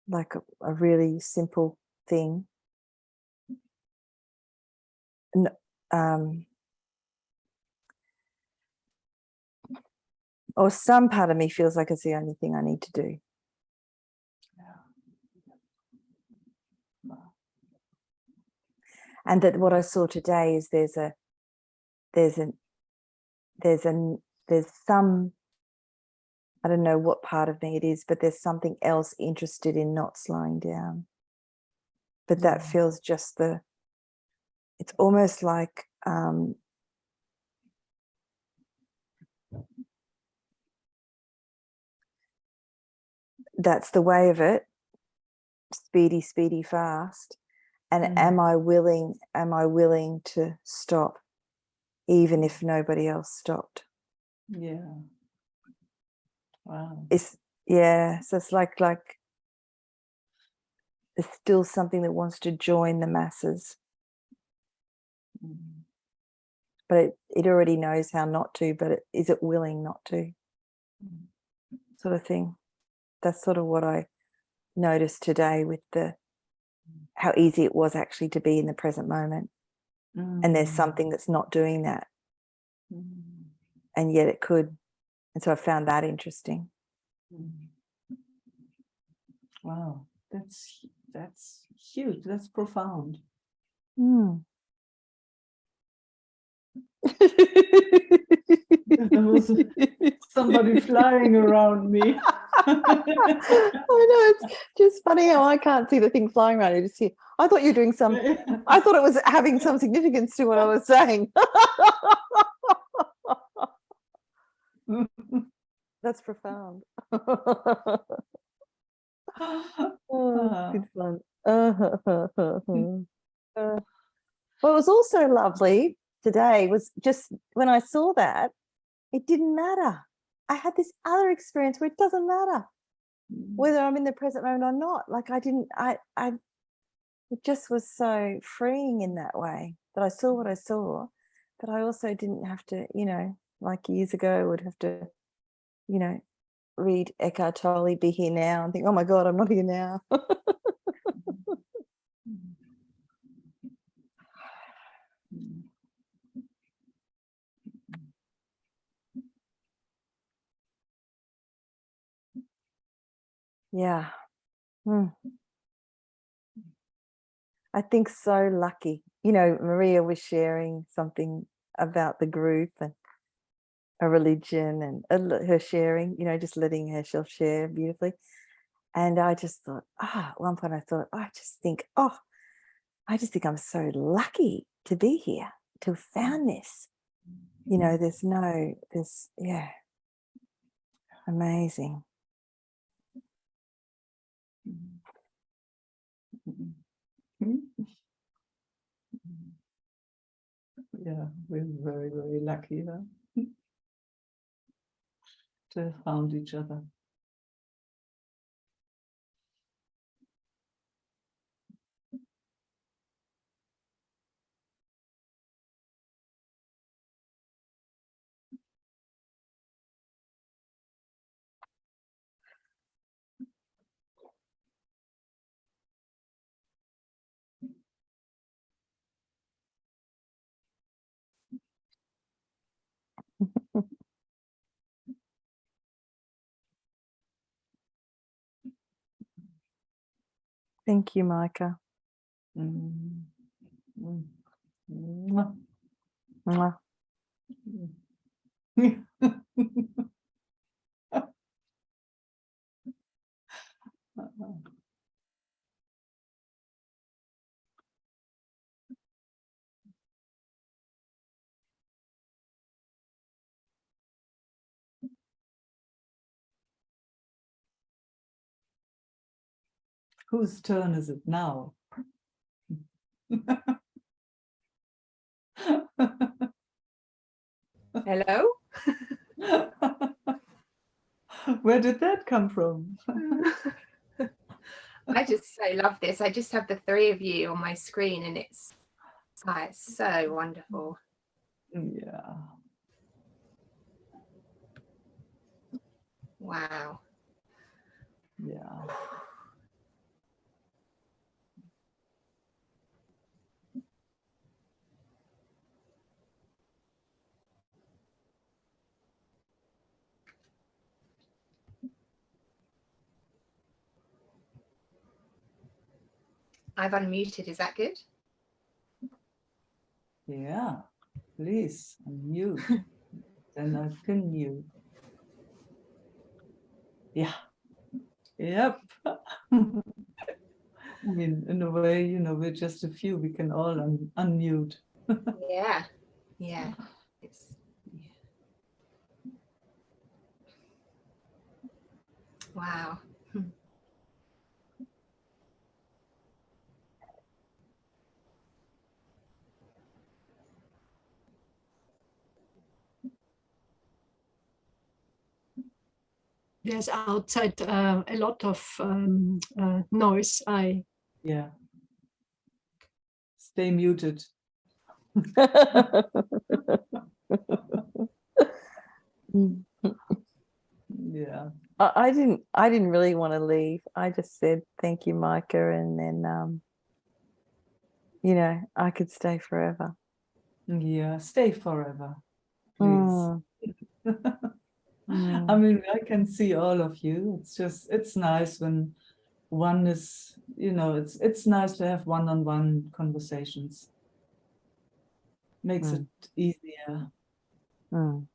like a really simple thing. Or some part of me feels like it's the only thing I need to do. And that what I saw today is there's some, I don't know what part of me it is, but there's something else interested in not slowing down. But that feels just it's almost like that's the way of it, speedy, fast. And am I willing to stop, even if nobody else stopped? Yeah. Wow. So it's like there's still something that wants to join the masses. But it already knows how not to, but is it willing not to? Sort of thing. That's sort of what I noticed today with the how easy it was actually to be in the present moment. And there's something that's not doing that. And yet it could. And so I found that interesting. Wow, that's huge. That's profound. There was somebody flying around me. I know, it's just funny how I can't see the thing flying around. You just see. I thought you were doing some. I thought it was having some significance to what I was saying. That's profound. Oh, good fun. What was also lovely today was just when I saw that, it didn't matter. I had this other experience where it doesn't matter whether I'm in the present moment or not. Like it just was so freeing in that way that I saw what I saw, but I also didn't have to, like years ago, I would have to, read Eckhart Tolle, Be Here Now, and think, oh my God, I'm not here now. Yeah. I think so lucky. Maria was sharing something about the group and a religion and her sharing, just letting herself share beautifully. And I just thought, at one point I thought, I just think I'm so lucky to be here, to have found this. Amazing. Yeah, we're very, very lucky to have found each other. Thank you, Meike. Mwah. Whose turn is it now? Hello? Where did that come from? I love this. I just have the three of you on my screen and it's so wonderful. Yeah. Wow. Yeah. I've unmuted. Is that good? Yeah. Please unmute. Then I pin you. Yeah. Yep. I mean, in a way, we're just a few. We can all unmute. Yeah. Yeah. Wow. There's outside a lot of noise. Yeah. Stay muted. Yeah. I didn't really want to leave. I just said thank you, Meike, and then you know, I could stay forever. Yeah, stay forever, please. Mm. I mean, I can see all of you. It's just, it's nice when one is, you know, it's nice to have one-on-one conversations. Makes it easier. Mm.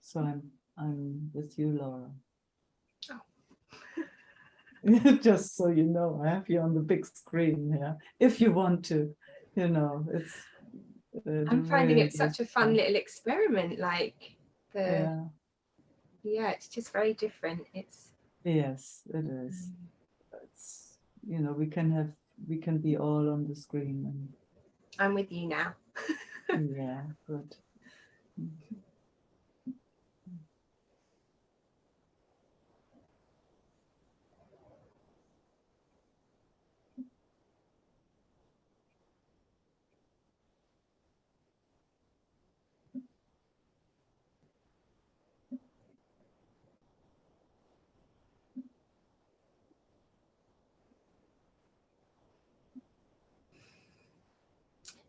So I'm with you, Laura. Oh. Just so you know, I have you on the big screen here. If you want to, you know, it's. I'm finding it such a fun little experiment. Like yeah, it's just very different. It's yes, it is. It's, you know, we can be all on the screen, and I'm with you now. yeah, good.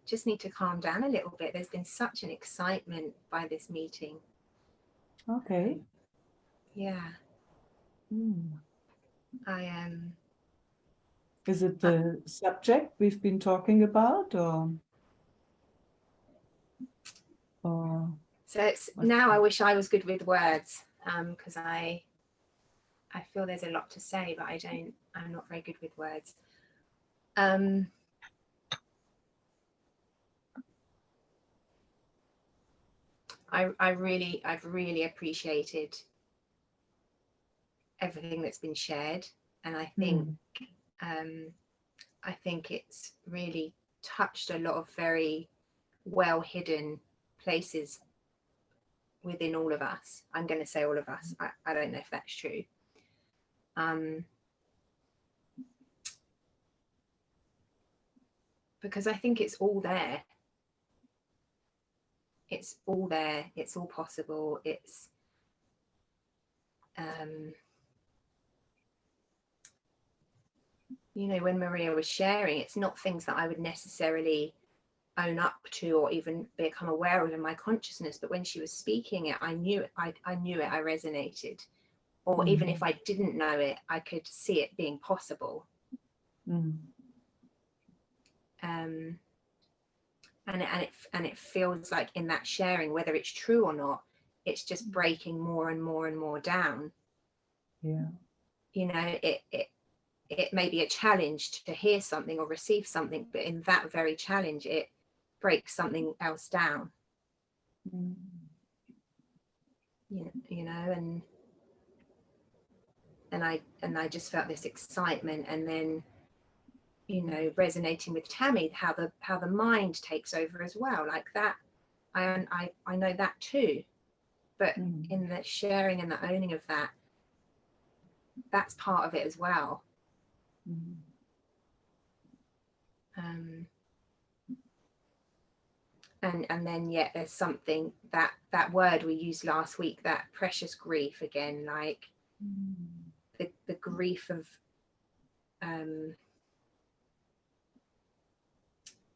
Just need to calm down a little bit. There's been such an excitement by this meeting. Okay. Yeah. I am. Is it the subject we've been talking about, or So it's now I wish I was good with words, because I feel there's a lot to say, but I'm not very good with words. I've really appreciated everything that's been shared, and I think it's really touched a lot of very well hidden places within all of us. I'm going to say all of us. I don't know if that's true. Because I think it's all there. It's all there. It's all possible. It's you know, when Maria was sharing, it's not things that I would necessarily own up to or even become aware of in my consciousness, but when she was speaking it, I knew it. I knew it. I resonated, or even if I didn't know it, I could see it being possible. And it feels like in that sharing, whether it's true or not, it's just breaking more and more and more down. Yeah. You know, it may be a challenge to hear something or receive something, but in that very challenge, it breaks something else down. You know, and I just felt this excitement, and then, you know, resonating with Tammy, how the mind takes over as well, like that. I know that too, but in the sharing and the owning of that, that's part of it as well. And then yet there's something that word we used last week, that precious grief again, like the grief of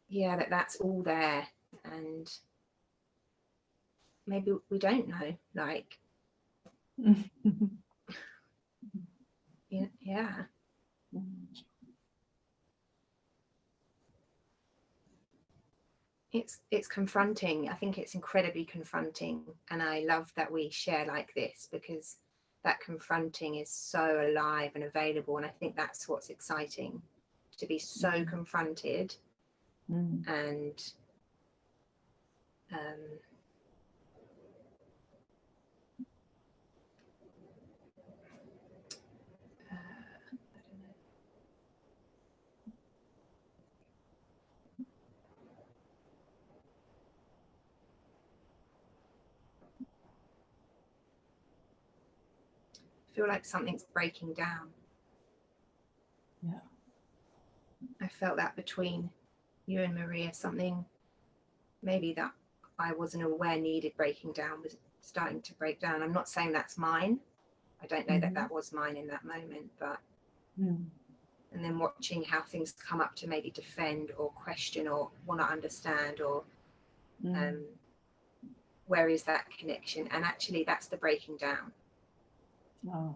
yeah, that's all there, and maybe we don't know, like yeah. It's confronting. I think it's incredibly confronting, and I love that we share like this, because that confronting is so alive and available, and I think that's what's exciting, to be so confronted and feel like something's breaking down. Yeah. I felt that between you and Maria, something maybe that I wasn't aware needed breaking down was starting to break down. I'm not saying that's mine. I don't know that that was mine in that moment, but and then watching how things come up to maybe defend or question or want to understand, or where is that connection? And actually that's the breaking down. Oh.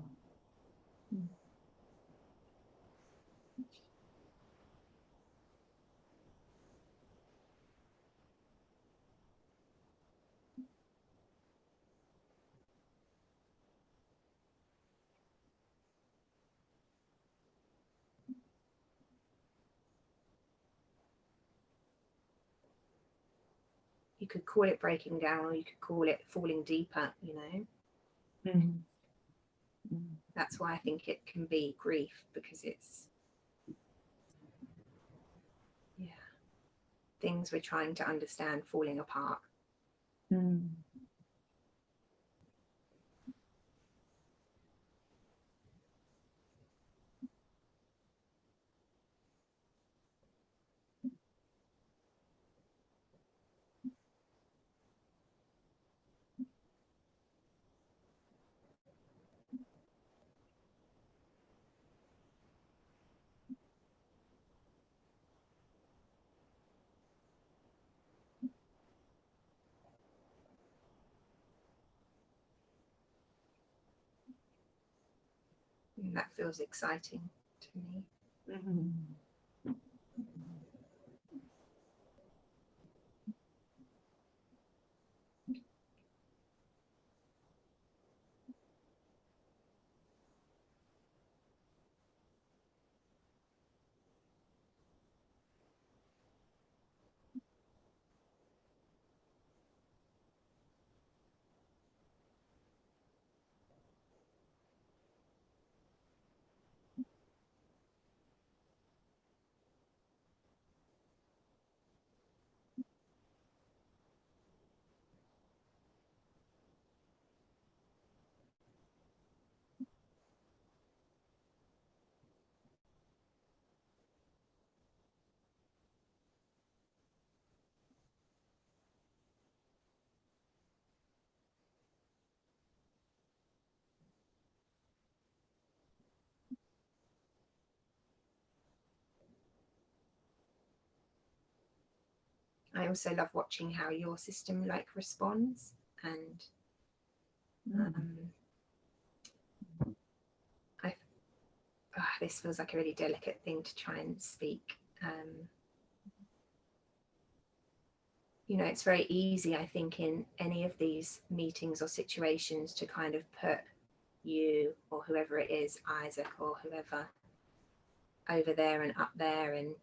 You could call it breaking down, or you could call it falling deeper, you know. That's why I think it can be grief, because it's, yeah, things we're trying to understand falling apart. And that feels exciting to me. I also love watching how your system like responds, and this feels like a really delicate thing to try and speak. You know, it's very easy, I think, in any of these meetings or situations to kind of put you or whoever it is, Isaac or whoever, over there and up there, and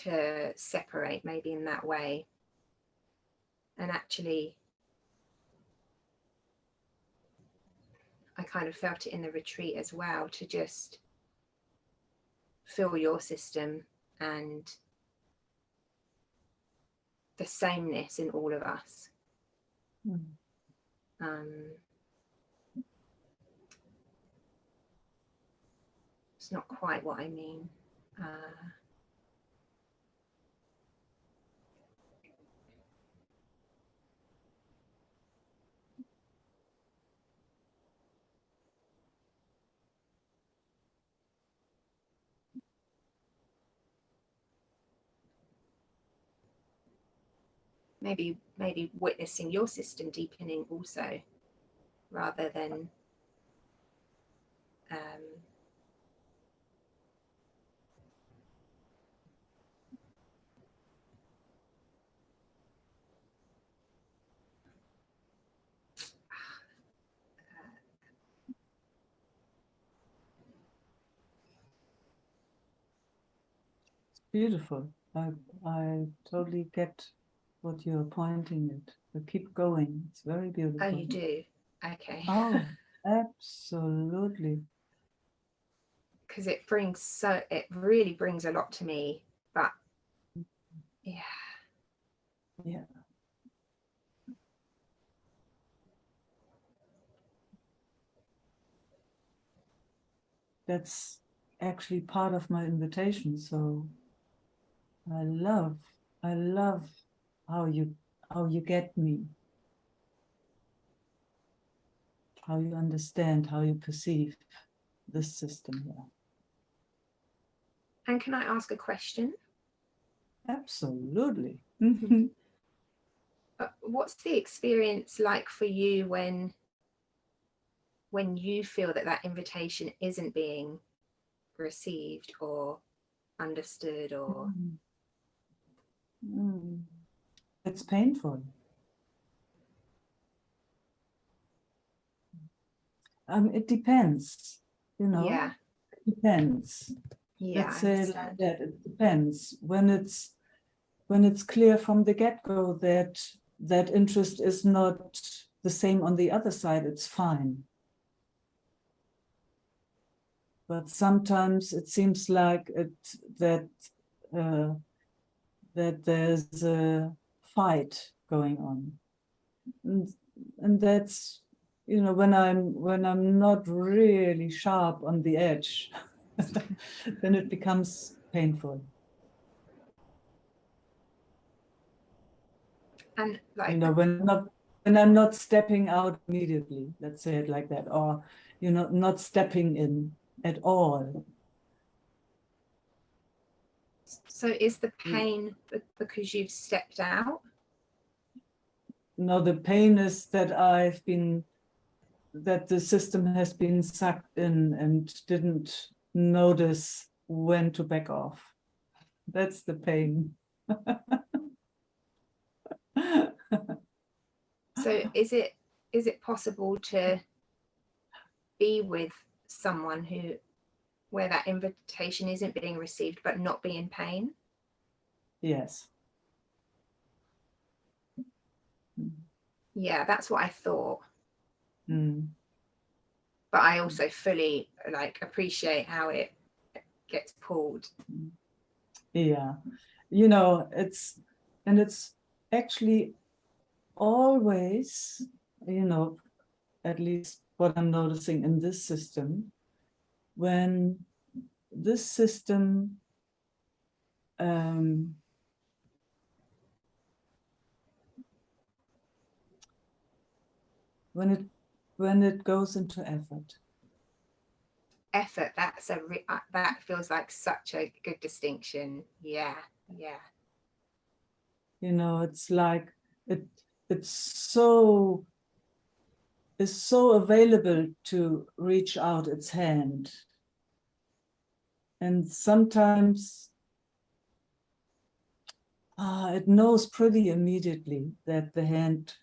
to separate maybe in that way. And actually, I kind of felt it in the retreat as well, to just feel your system and the sameness in all of us. It's not quite what I mean. Maybe witnessing your system deepening also, rather than Beautiful. I totally get what you're pointing at. But keep going. It's very beautiful. Oh, you do? Okay. Oh, absolutely. Because it really brings a lot to me. But yeah. Yeah. That's actually part of my invitation. So I love how you get me, how you understand, how you perceive this system here. And can I ask a question? Absolutely. What's the experience like for you when you feel that invitation isn't being received or understood or It's painful. It depends, you know. Yeah. It depends. Yeah, Let's I say understand. like that. It depends. When it's clear from the get-go that interest is not the same on the other side, it's fine. But sometimes it seems like that there's a fight going on, and that's, you know, when I'm not really sharp on the edge, then it becomes painful. And like, You know, when I'm not stepping out immediately, let's say it like that, or, you know, not stepping in at all. so is the pain because you've stepped out? No, the pain is that that the system has been sucked in and didn't notice when to back off. That's the pain. So is it possible to be with someone where that invitation isn't being received but not be in pain? Yes. Yeah, that's what I thought. Mm. But I also fully like appreciate how it gets pulled. Yeah, you know, it's actually always, you know, at least what I'm noticing in this system, when this system when it goes into effort. Effort, that feels like such a good distinction. Yeah. You know, it's like it's so available to reach out its hand, and sometimes it knows pretty immediately that the hand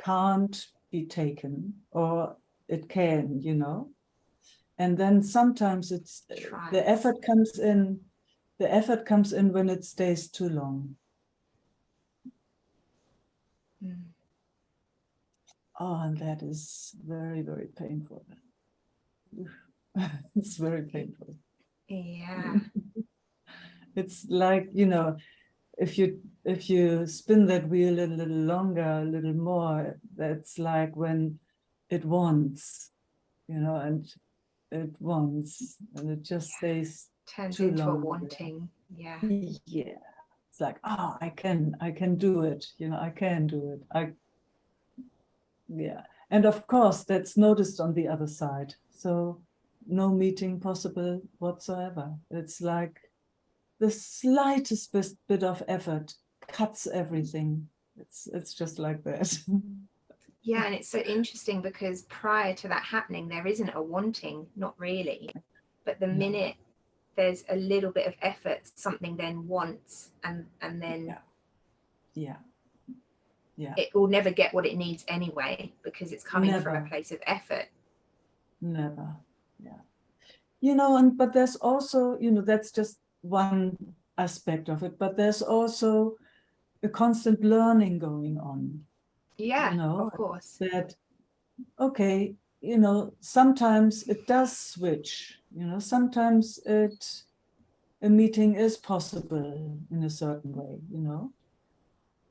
can't be taken, or it can, you know. And then sometimes the effort comes in when it stays too long. Oh, and that is very, very painful. It's very painful. Yeah. It's like, you know, if you spin that wheel a little longer, a little more, that's like when it wants, you know, and it wants, and it just stays Turns too into long. a wanting. Yeah. Yeah. It's like, oh, I can do it, you know, I can do it. Yeah. And of course, that's noticed on the other side. So no meeting possible whatsoever. It's like the slightest bit of effort cuts everything. It's just like that. Yeah, and it's so interesting because prior to that happening, there isn't a wanting, not really. But the minute there's a little bit of effort, something then wants, and then yeah. It will never get what it needs anyway, because it's coming from a place of effort. Never. Yeah. You know, but there's also, you know, that's just one aspect of it, but there's also a constant learning going on. Yeah, you know, of course. That, okay, you know, sometimes it does switch, you know, sometimes a meeting is possible in a certain way, you know.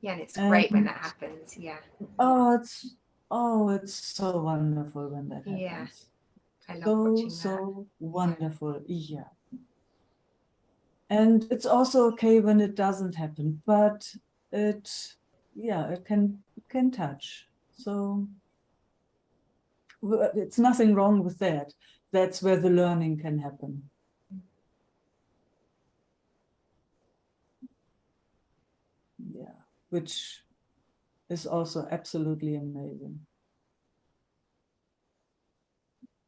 Yeah, and it's great when that happens. Yeah. It's so wonderful when that happens. Yeah, I love watching that. So wonderful. Yeah. And it's also okay when it doesn't happen, but it can touch. So it's nothing wrong with that. That's where the learning can happen. Yeah, which is also absolutely amazing.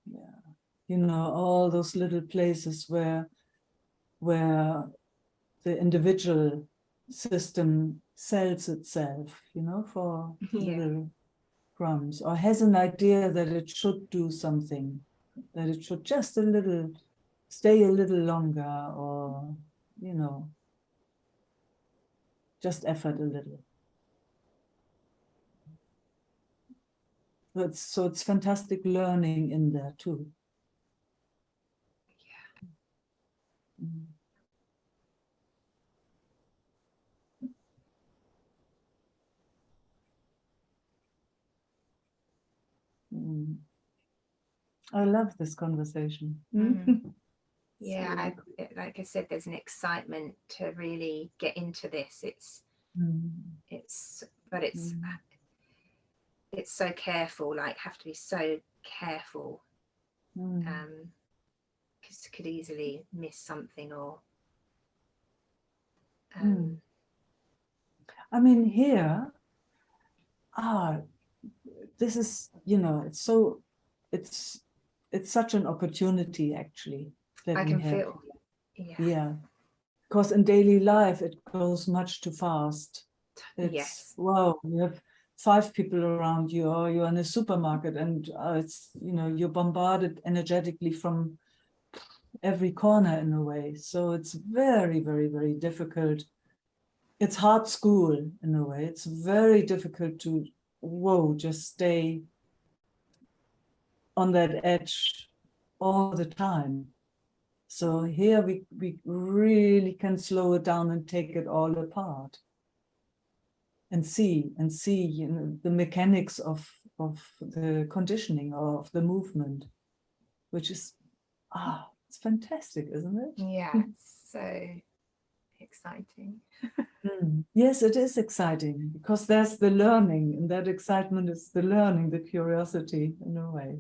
Yeah, you know, all those little places where the individual system sells itself, you know, for little crumbs, or has an idea that it should do something, that it should just a little, stay a little longer, or, you know, just effort a little. So it's fantastic learning in there too. Mm. Mm. I love this conversation. Yeah, like I said, there's an excitement to really get into this. It's so careful, like have to be so careful, because could easily miss something, or I mean, here, this is, you know, it's such an opportunity actually that I we can have. feel. Yeah, because in daily life it goes much too fast. It's wow, you have 5 people around you, or you're in a supermarket, and it's, you know, you're bombarded energetically from every corner in a way. So it's very, very, very difficult. It's hard school in a way. It's very difficult to just stay on that edge all the time. So here we really can slow it down and take it all apart and see, you know, the mechanics of the conditioning, of the movement, which is, it's fantastic, isn't it? Yeah, it's so exciting. Yes, it is exciting, because there's the learning, and that excitement is the learning, the curiosity in a way.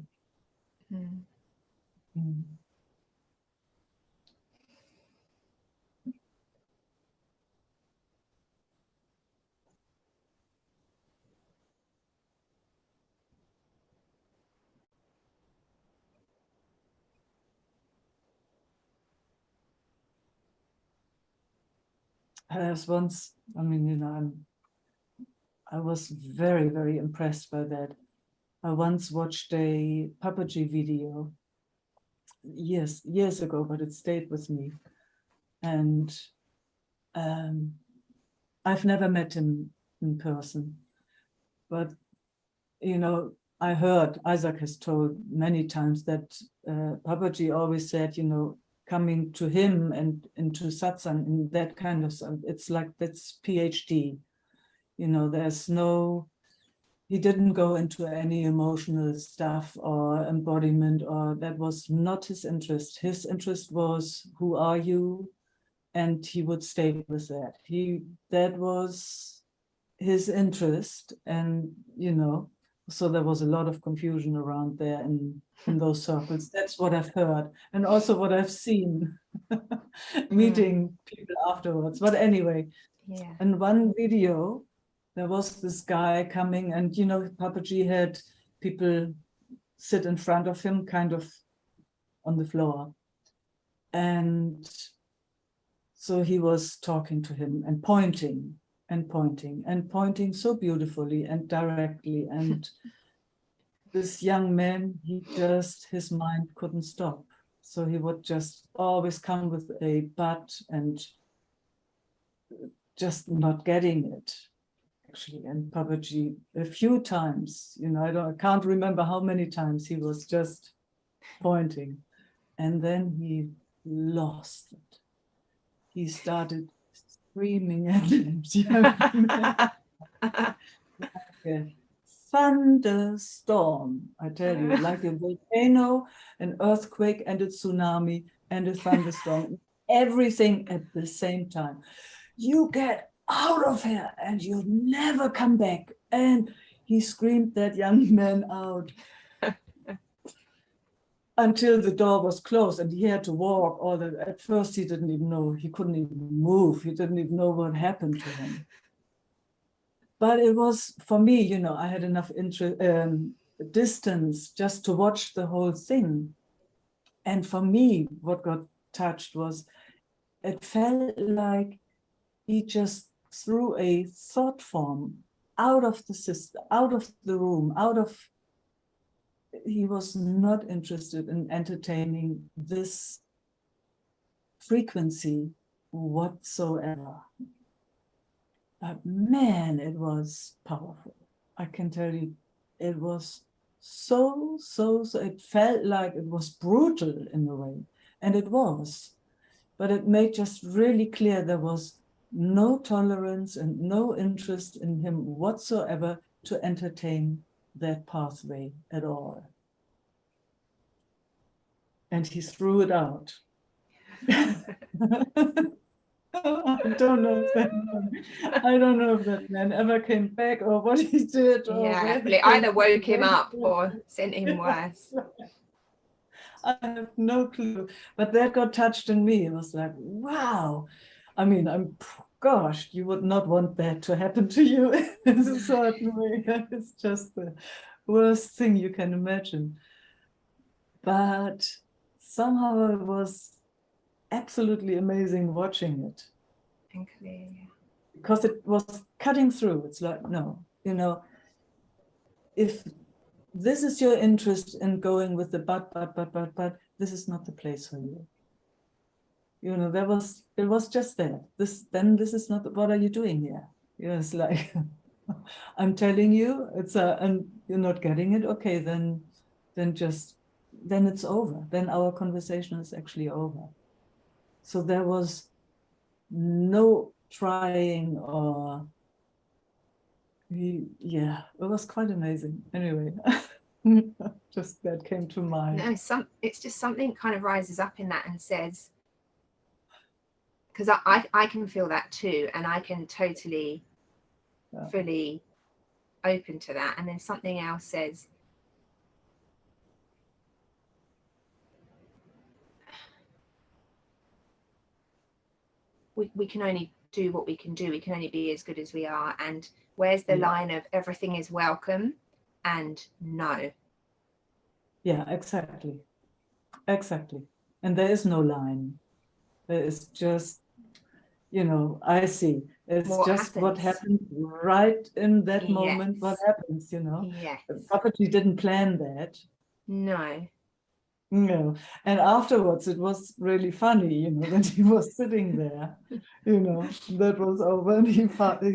As once, I mean, you know, I was very, very impressed by that. I once watched a Papaji video years ago, but it stayed with me. And I've never met him in person, but, you know, I heard, Isaac has told many times that Papaji always said, you know, coming to him and into satsang and that kind of stuff, it's like, that's PhD. You know, he didn't go into any emotional stuff or embodiment, or that was not his interest. His interest was, who are you? And he would stay with that. That was his interest. And, you know, so there was a lot of confusion around there in those circles. That's what I've heard. And also what I've seen meeting people afterwards. But anyway, in one video, there was this guy coming, and, you know, Papaji had people sit in front of him, kind of on the floor. And so he was talking to him and pointing and pointing and pointing so beautifully and directly. And this young man, his mind couldn't stop. So he would just always come with a but and just not getting it. Actually, and Papaji a few times, you know, I can't remember how many times he was just pointing, and then he lost it. He started screaming at him, like a thunderstorm, I tell you, like a volcano, an earthquake, and a tsunami, and a thunderstorm. everything at the same time. You get out of here and you'll never come back. And he screamed that young man out until the door was closed and he had to walk. At first he didn't even know, he couldn't even move. He didn't even know what happened to him. But it was, for me, you know, I had enough distance just to watch the whole thing. And for me, what got touched was, it felt like he just threw a thought form out of the system, out of the room, he was not interested in entertaining this frequency whatsoever. But man, it was powerful. I can tell you, it was so, it felt like it was brutal in a way, and it was. But it made just really clear there was no tolerance and no interest in him whatsoever to entertain that pathway at all. And he threw it out. I don't know if that man ever came back or what he did. Yeah, but it either woke him up or sent him worse. I have no clue, but that got touched in me. It was like, wow. I mean, gosh, you would not want that to happen to you in a certain way. It's just the worst thing you can imagine. But somehow it was absolutely amazing watching it. Because it was cutting through. It's like, no, you know, if this is your interest in going with the but, this is not the place for you. You know, it was just that. This is not, what are you doing here? You know, it's like, I'm telling you, and you're not getting it. Okay, then it's over. Then our conversation is actually over. So there was no trying or, yeah, it was quite amazing. Anyway, just that came to mind. No, it's just something kind of rises up in that and says, because I can feel that too, and I can totally, fully open to that. And then something else says, we can only do what we can do. We can only be as good as we are. And where's the line of everything is welcome and no? Yeah, exactly. Exactly. And there is no line. There is just, you know, I see. It's just what happens right in that moment, what happens, you know. Yes. Property didn't plan that. No. No. And afterwards, it was really funny, you know, that he was sitting there, you know, that was over and he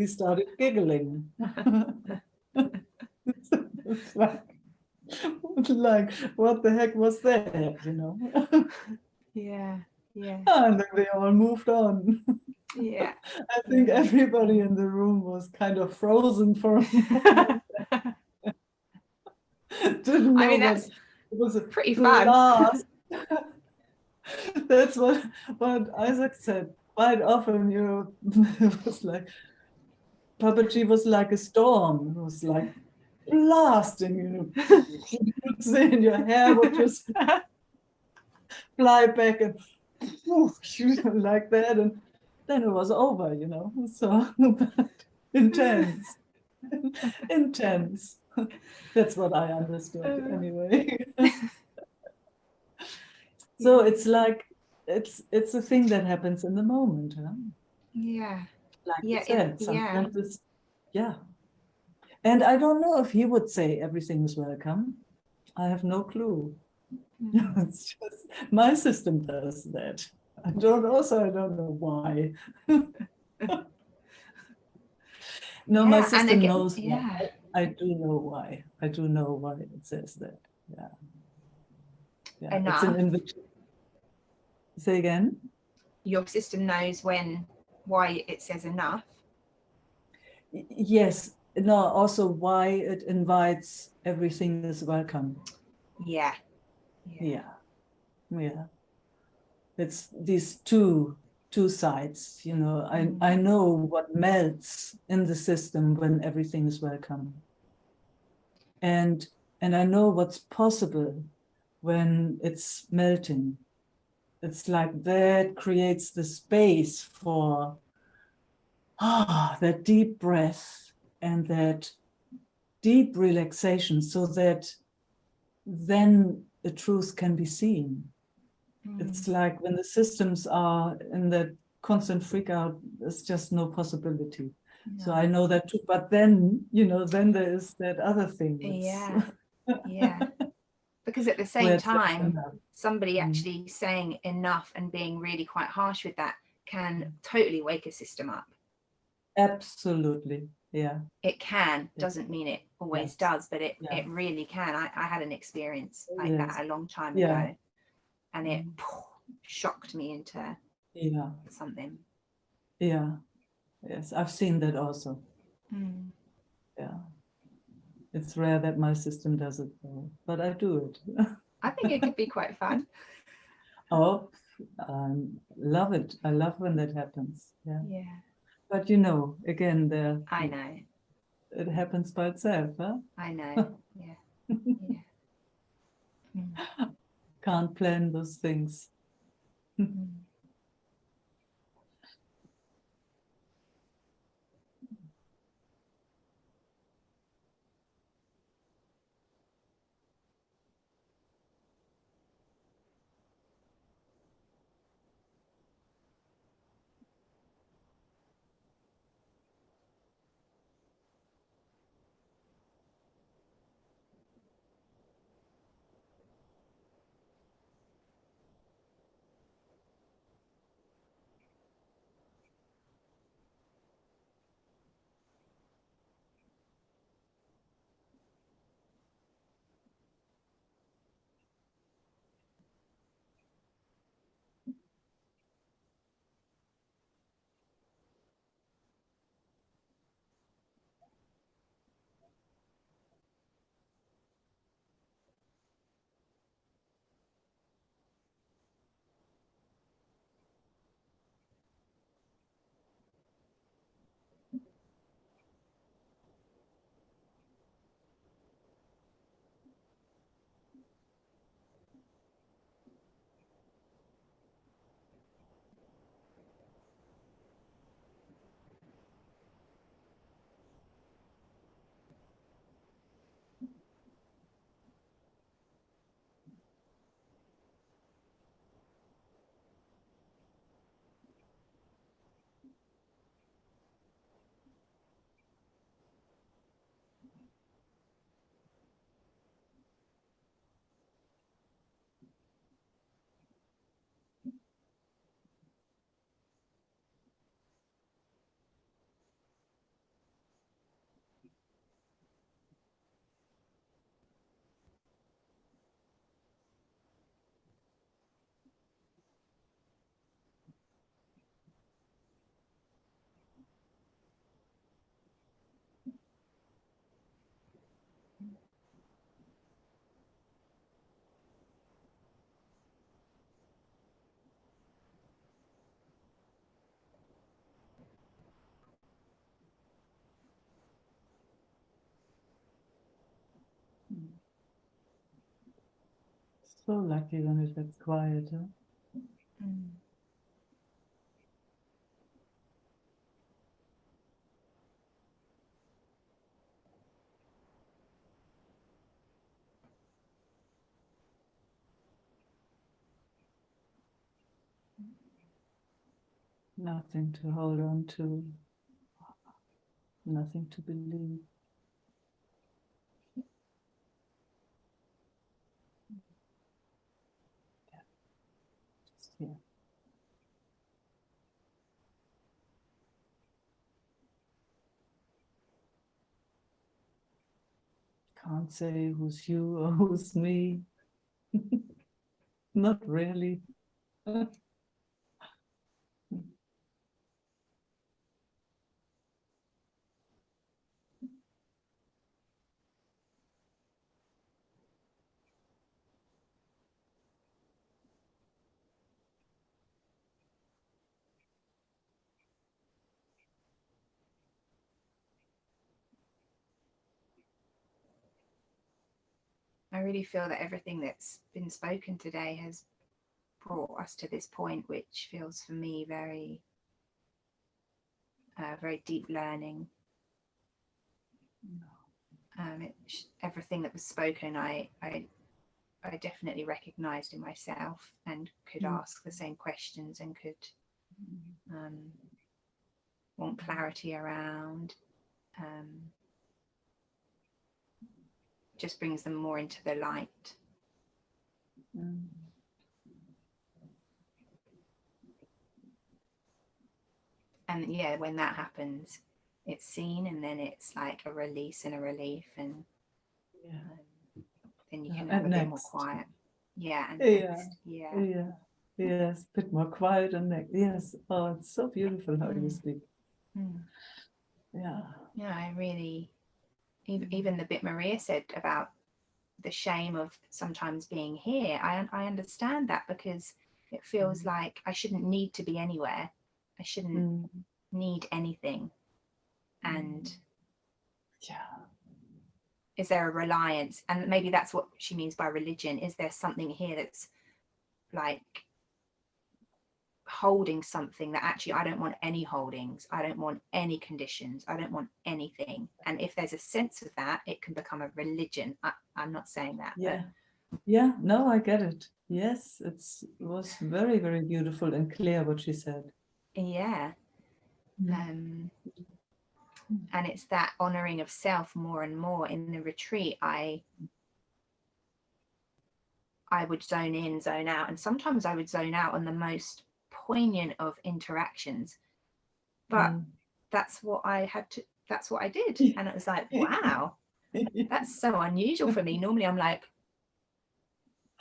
started giggling. It's like, what the heck was that, you know? Yeah. And then they all moved on. Yeah. I think everybody in the room was kind of frozen for a moment. Didn't know. I mean, that's it was pretty fun. That's what Isaac said quite often. You know, it was like puppetry was like a storm. It was like blasting. You know, you'd say, and your hair would just fly back and like that, and then it was over. You know, so intense. Intense. That's what I understood anyway. So it's like it's a thing that happens in the moment, huh? Yeah. Like you said, sometimes it's, and I don't know if he would say everything is welcome. I have no clue. It's just my system does that. I don't know why. No, my system knows why. I do know why. I do know why it says that. Yeah. It's an invitation. Say again? Your system knows why it says enough. Yes. No, also why it invites everything is welcome. Yeah. It it's these two sides, you know. I know what melts in the system when everything is welcome. And I know what's possible when it's melting. It's like that creates the space for that deep breath and that deep relaxation, so that then the truth can be seen. It's like when the systems are in that constant freak out, there's just no possibility. No. So I know that too. But then, you know, then there is that other thing. Yeah. Because at the same time, somebody actually saying enough and being really quite harsh with that can totally wake a system up. Absolutely. Yeah. It can, doesn't mean it always does, but it really can. I had an experience like that a long time ago, and it shocked me into something. Yeah. Yes, I've seen that also. Yeah. It's rare that my system does it, though, but I do it. I think it could be quite fun. Oh, love it. I love when that happens. Yeah. But you know, again, I know. It happens by itself, huh? I know. Yeah. Can't plan those things. So lucky when it gets quiet, huh? Nothing to hold on to, nothing to believe. Yeah. Can't say who's you or who's me. Not really. I really feel that everything that's been spoken today has brought us to this point, which feels for me very, very deep learning. Everything that was spoken, I definitely recognized in myself and could ask the same questions and could want clarity around. Just brings them more into the light. And yeah, when that happens, it's seen, and then it's like a release and a relief, and then you can have a bit more quiet. Yeah, and next. Yes, a bit more quiet and next. Yes. Oh, it's so beautiful how you speak. Yeah, I really, even the bit Maria said about the shame of sometimes being here, I understand that, because it feels like I shouldn't need to be anywhere. I shouldn't need anything. And is there a reliance? And maybe that's what she means by religion. Is there something here that's like holding something that actually I don't want any holdings, I don't want any conditions, I don't want anything? And if there's a sense of that, it can become a religion. I'm not saying that. No, I get it. Yes, it was very, very beautiful and clear what she said. And it's that honoring of self more and more. In the retreat, I would zone in, zone out, and sometimes I would zone out on the most poignant of interactions, but that's what I did. And it was like, wow, that's so unusual for me. Normally I'm like,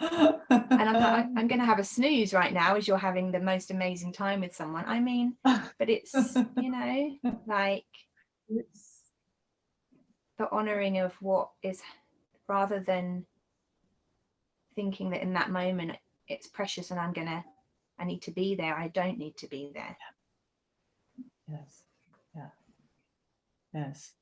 and I'm like, I'm going to have a snooze right now as you're having the most amazing time with someone. I mean, but it's, like the honoring of what is, rather than thinking that in that moment it's precious and I need to be there. I don't need to be there. Yes. Yeah. Yes.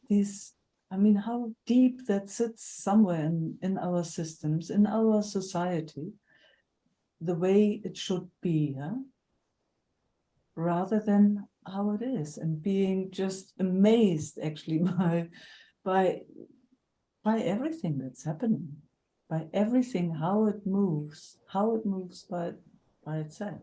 These, I mean, how deep that sits somewhere in our systems, in our society, the way it should be, rather than how it is, and being just amazed actually by everything that's happening, by everything, how it moves by itself.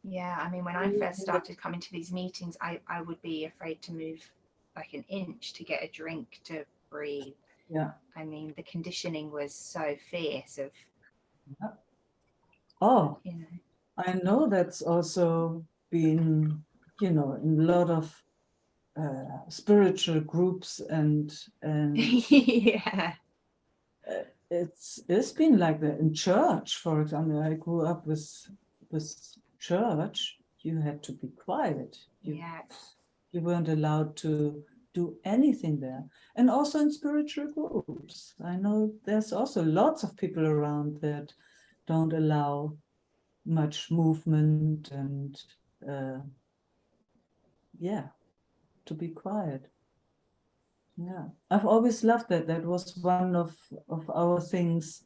Yeah, I mean, when I first started coming to these meetings, I would be afraid to move like an inch to get a drink, to breathe. Yeah. I mean, the conditioning was so fierce of, I know that's also been, in a lot of spiritual groups and yeah. It's been like that in church, for example. I grew up with church. You had to be quiet. You weren't allowed to do anything there. And also in spiritual groups, I know there's also lots of people around that don't allow much movement and to be quiet. Yeah, I've always loved that. That was one of our things.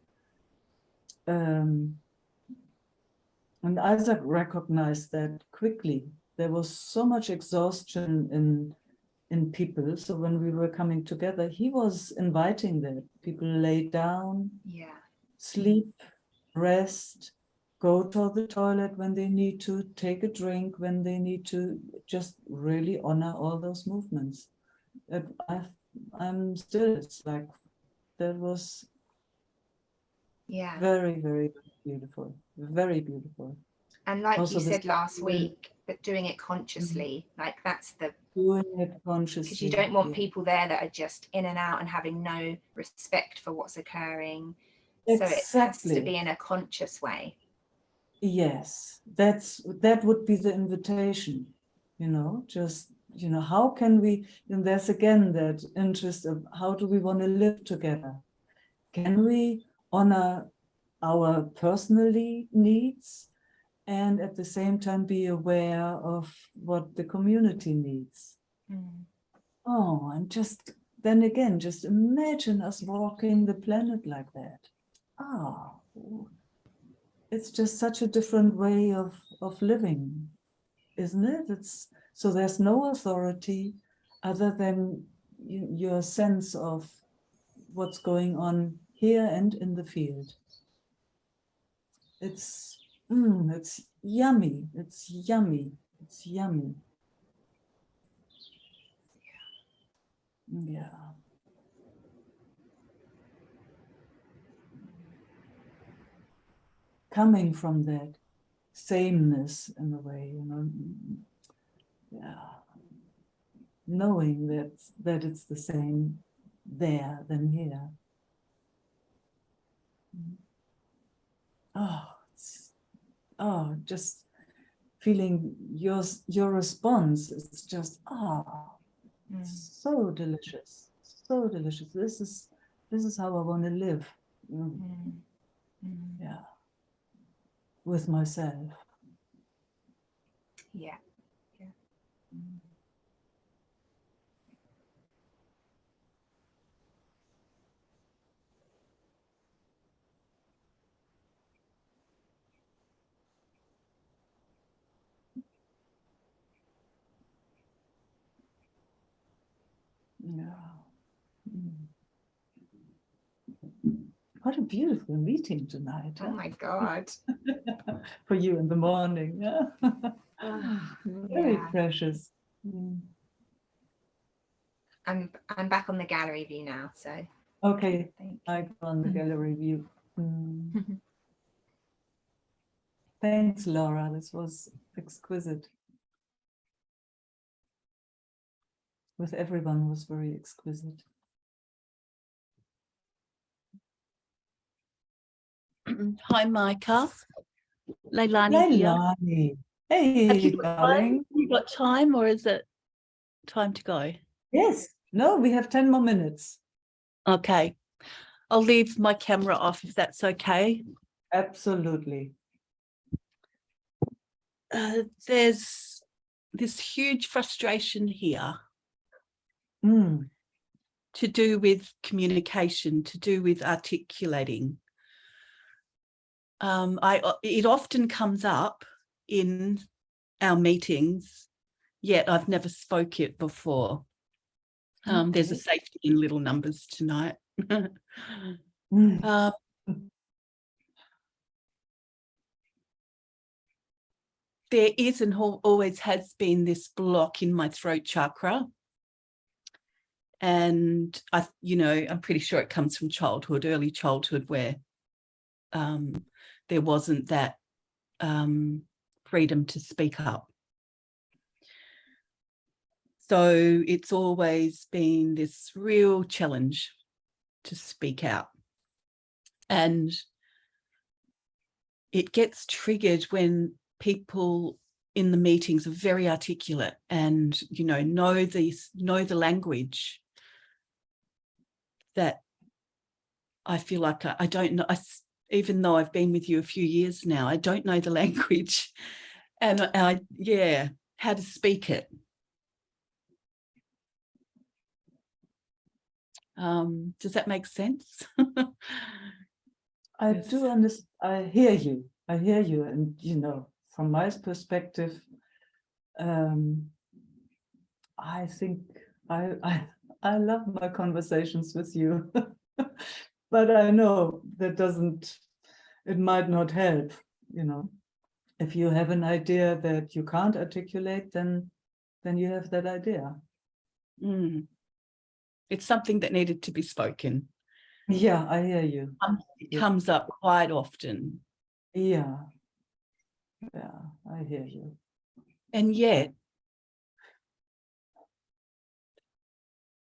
And Isaac recognized that quickly. There was so much exhaustion in people. So when we were coming together, he was inviting that people lay down, sleep, rest, go to the toilet when they need to, take a drink when they need to, just really honor all those movements. I'm still, it's like, that was very, very beautiful, very beautiful. And like also, you said last week, but doing it consciously, like that's the doing it consciously, because you don't want people there that are just in and out and having no respect for what's occurring. Exactly. So it has to be in a conscious way. Yes, that would be the invitation, just, how can we, and there's again that interest of how do we want to live together? Can we honor our personal needs and at the same time be aware of what the community needs? Oh, and just then again, just imagine us walking the planet like that. It's just such a different way of living, isn't it? So there's no authority other than your sense of what's going on here and in the field. It's yummy. It's yummy. It's yummy. Yeah. Coming from that sameness in a way, yeah. Knowing that it's the same there than here. Just feeling your response. It's just so delicious, so delicious. This is how I want to live. Yeah, with myself. Yeah. What a beautiful meeting tonight. Oh my God. For you in the morning. Very precious. I'm back on the gallery view now, so. Okay, I go on the gallery view. Thanks, Laura. This was exquisite. With everyone was very exquisite. Hi, Meike. Leilani here. Leilani. Hey, Have you got darling. time? You got time, or is it time to go? Yes. No, we have 10 more minutes. Okay. I'll leave my camera off if that's okay. Absolutely. There's this huge frustration here to do with communication, to do with articulating. It often comes up in our meetings, yet I've never spoke it before. There's a safety in little numbers tonight. There is and always has been this block in my throat chakra. And I'm pretty sure it comes from childhood, early childhood, where there wasn't that freedom to speak up. So it's always been this real challenge to speak out. And it gets triggered when people in the meetings are very articulate and, know the language that I feel like I don't know. Even though I've been with you a few years now, I don't know the language and how to speak it. Does that make sense? I do understand. I hear you. And, from my perspective, I think I love my conversations with you, but I know that it might not help, If you have an idea that you can't articulate, then you have that idea. It's something that needed to be spoken. Yeah, I hear you. It comes up quite often. Yeah, I hear you. And yet,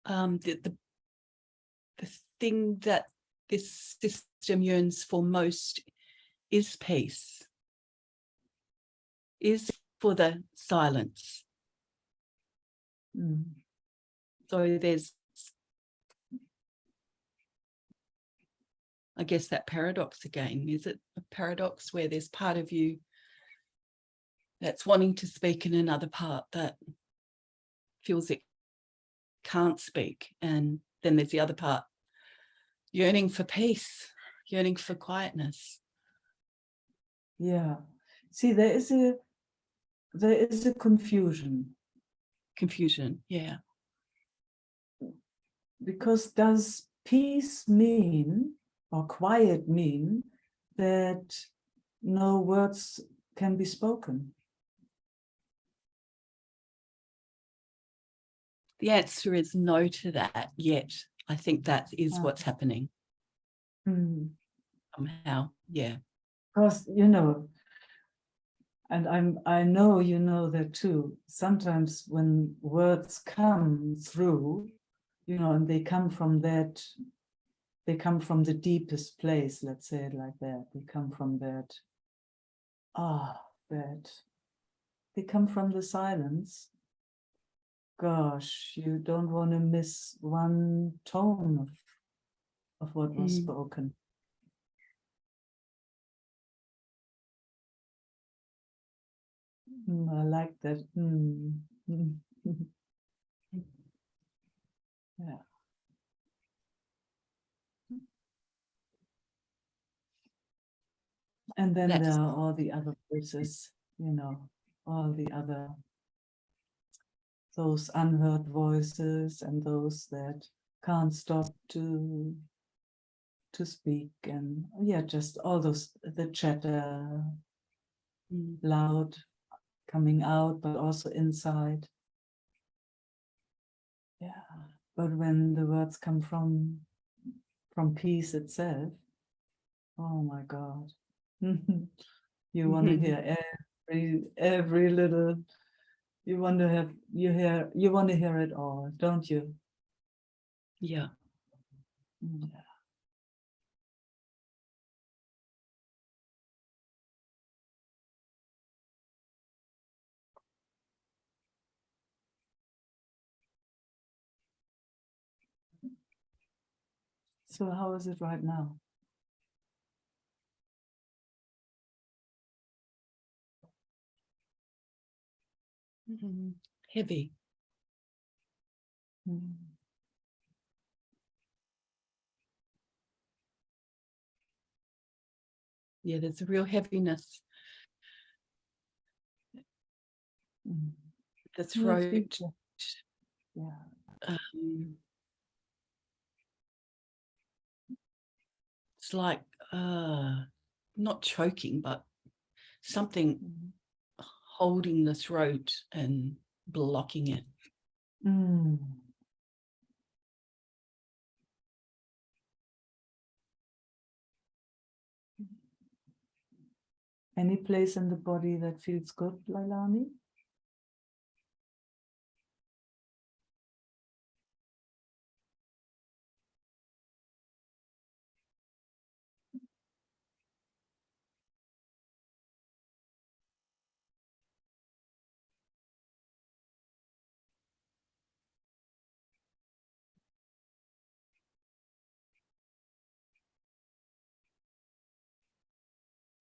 the thing that this system yearns for most is peace, is for the silence. So there's, I guess, that paradox again. Is it a paradox where there's part of you that's wanting to speak and another part that feels can't speak. And then there's the other part, yearning for peace, yearning for quietness. Yeah. See, there is a confusion. Confusion, yeah. Because does peace mean, or quiet mean, that no words can be spoken? The answer is no to that yet. I think that is what's happening somehow, yeah. Because, you know, and I know you know that too, sometimes when words come through, you know, and they come from the deepest place, let's say it like that. They come from they come from the silence. Gosh, you don't want to miss one tone of what was spoken. I like that. Yeah. And then there are all the other voices, you know, all the other, those unheard voices and those that can't stop to speak, and yeah, just all those, the chatter, loud, coming out, but also inside. Yeah, but when the words come from peace itself, oh my God. You want to hear every little, you want to hear it all, don't you? Yeah. Yeah. So how is it right now? Heavy. Yeah, there's a real heaviness. The throat. Yeah. It's like not choking, but something holding the throat and blocking it. Any place in the body that feels good, Lailani?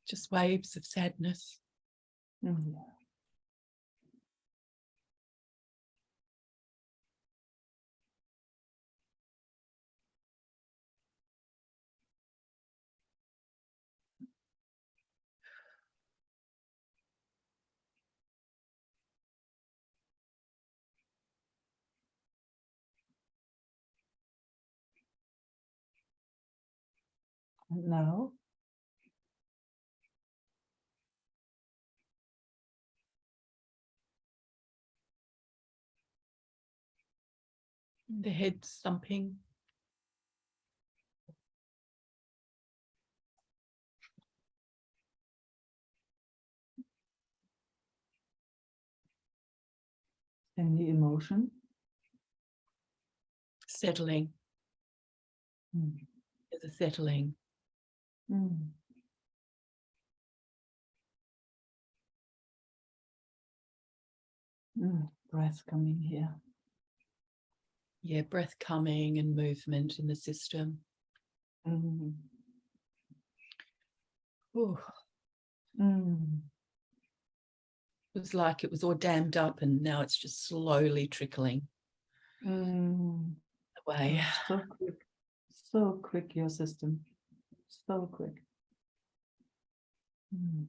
Just waves of sadness. And now? The head thumping. Any emotion? Settling. There's a settling. Breath coming here. Yeah, breath coming and movement in the system. Ooh. It was like it was all dammed up and now it's just slowly trickling. Mm. Way. Oh, so quick, your system, so quick. Mm.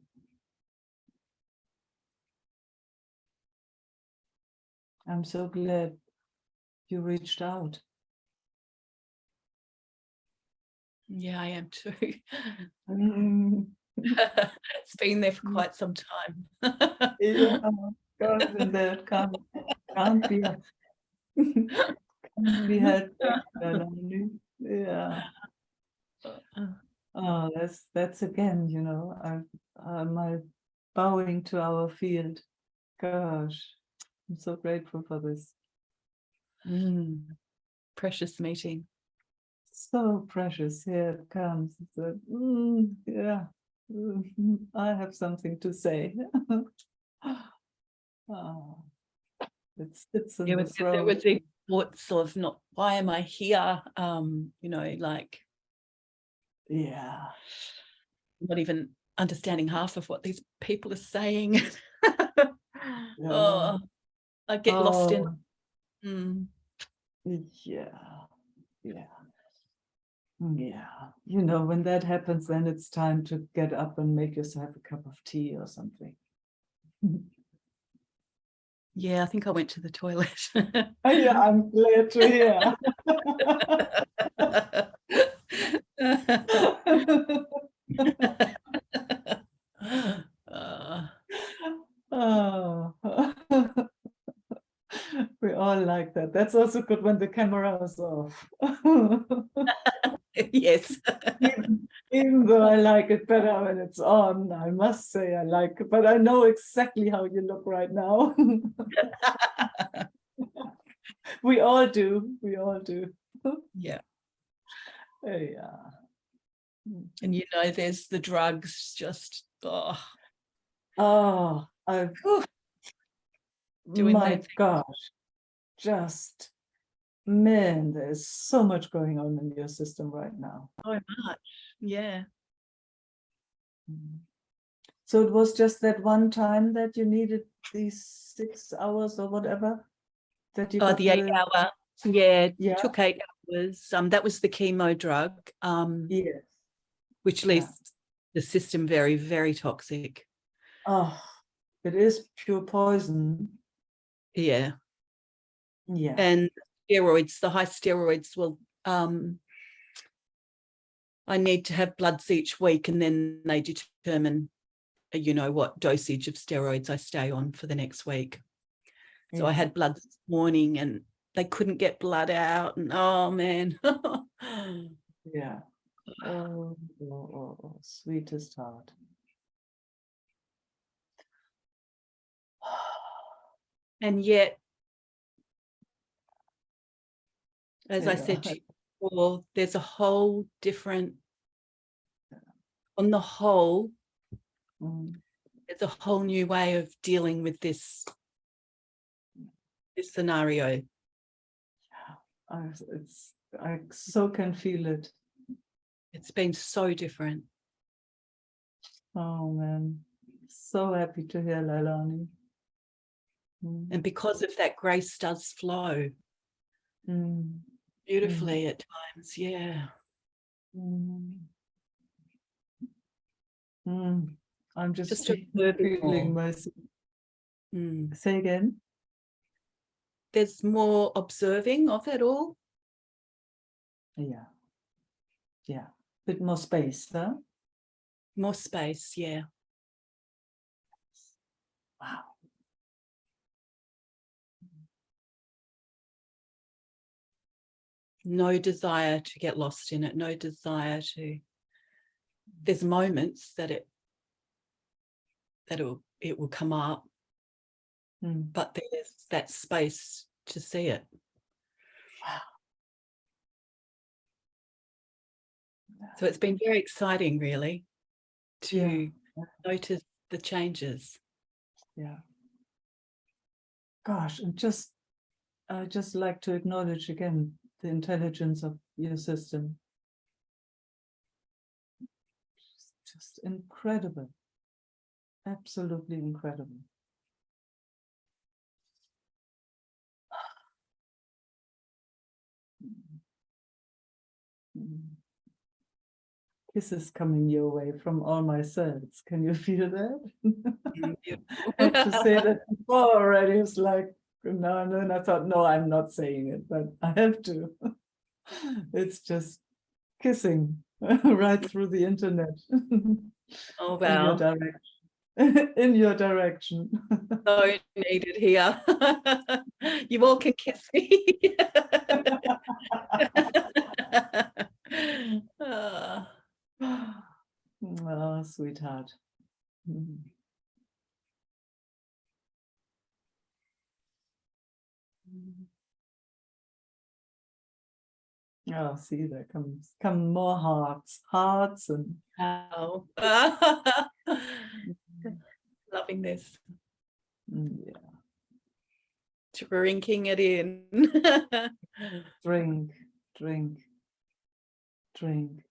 I'm so glad you reached out. Yeah, I am too. Mm. It's been there for quite some time. Yeah, gosh, and that can't be can't be held back, Melanie. Yeah. Oh, that's again, you know, my bowing to our field. Gosh, I'm so grateful for this. Precious meeting. So precious. Here it comes. It's like, yeah, I have something to say. Oh, it sits in the There throat. was the thoughts of not, why am I here? You know, like, Yeah. not even understanding half of what these people are saying. Yeah. Oh, I get lost in. Yeah. Yeah. Yeah. You know, when that happens, then it's time to get up and make yourself a cup of tea or something. Yeah, I think I went to the toilet. Yeah, I'm glad to hear. Oh. We all like that. That's also good when the camera is off. Yes. Even though I like it better when it's on, I must say I like it, but I know exactly how you look right now. We all do. We all do. Yeah. Yeah. And you know, there's the drugs just, Oh, doing my their thing. gosh. Just, man, there's so much going on in your system right now. So much. Yeah. So it was just that one time that you needed these 6 hours or whatever that you got The 8 hour. Yeah, Yeah. took 8 hours. That was the chemo drug, Yes. which leaves the system very, very toxic. Oh, it is pure poison. Yeah. Yeah. And steroids, the high steroids will, I need to have bloods each week, and then they determine, you know, what dosage of steroids I stay on for the next week. So I had bloods this morning and they couldn't get blood out, and oh man. Yeah. Oh, sweetest heart. And yet, as I Yeah. said to you before, there's a whole different, on the whole, there's a whole new way of dealing with this scenario. I so can feel it. It's been so different. Oh man, so happy to hear, Leilani. And because of that, grace does flow beautifully at times. Yeah. I'm just observing feeling more. myself. Say again. There's more observing of it all. Yeah. Yeah. Bit more space, huh? More space, yeah. Wow. No desire to get lost in it. No desire to. There's moments that it will come up, but there's that space to see it. Wow. So it's been very exciting, really, to notice the changes. Yeah. Gosh, and I just like to acknowledge again the intelligence of your system. Just incredible. Absolutely incredible. Kisses coming your way from all my cells. Can you feel that? Beautiful. I have to say that before already. It's like, no, and then I thought, no, I'm not saying it, but I have to. It's just kissing right through the internet. Oh, In your wow. direction. In your direction. So needed here. You all can kiss me. Ah. Oh, sweetheart. Oh, see, there come more hearts and Wow. Loving this. yeah. Drinking it in. Drink, drink, drink.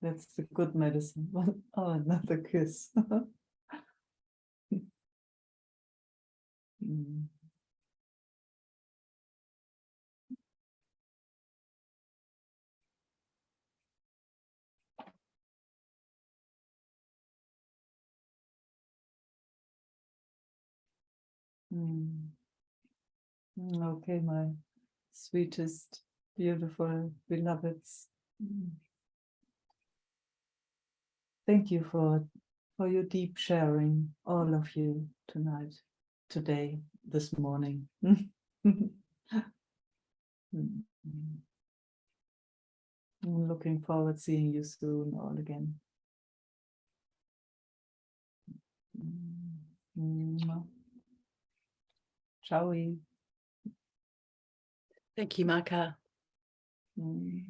That's the good medicine. Oh, another kiss. Mm. Mm. Okay, my sweetest, beautiful beloveds. Thank you for your deep sharing, all of you tonight, today, this morning. I'm looking forward to seeing you soon all again. Ciao. Thank you, Meike. Mm.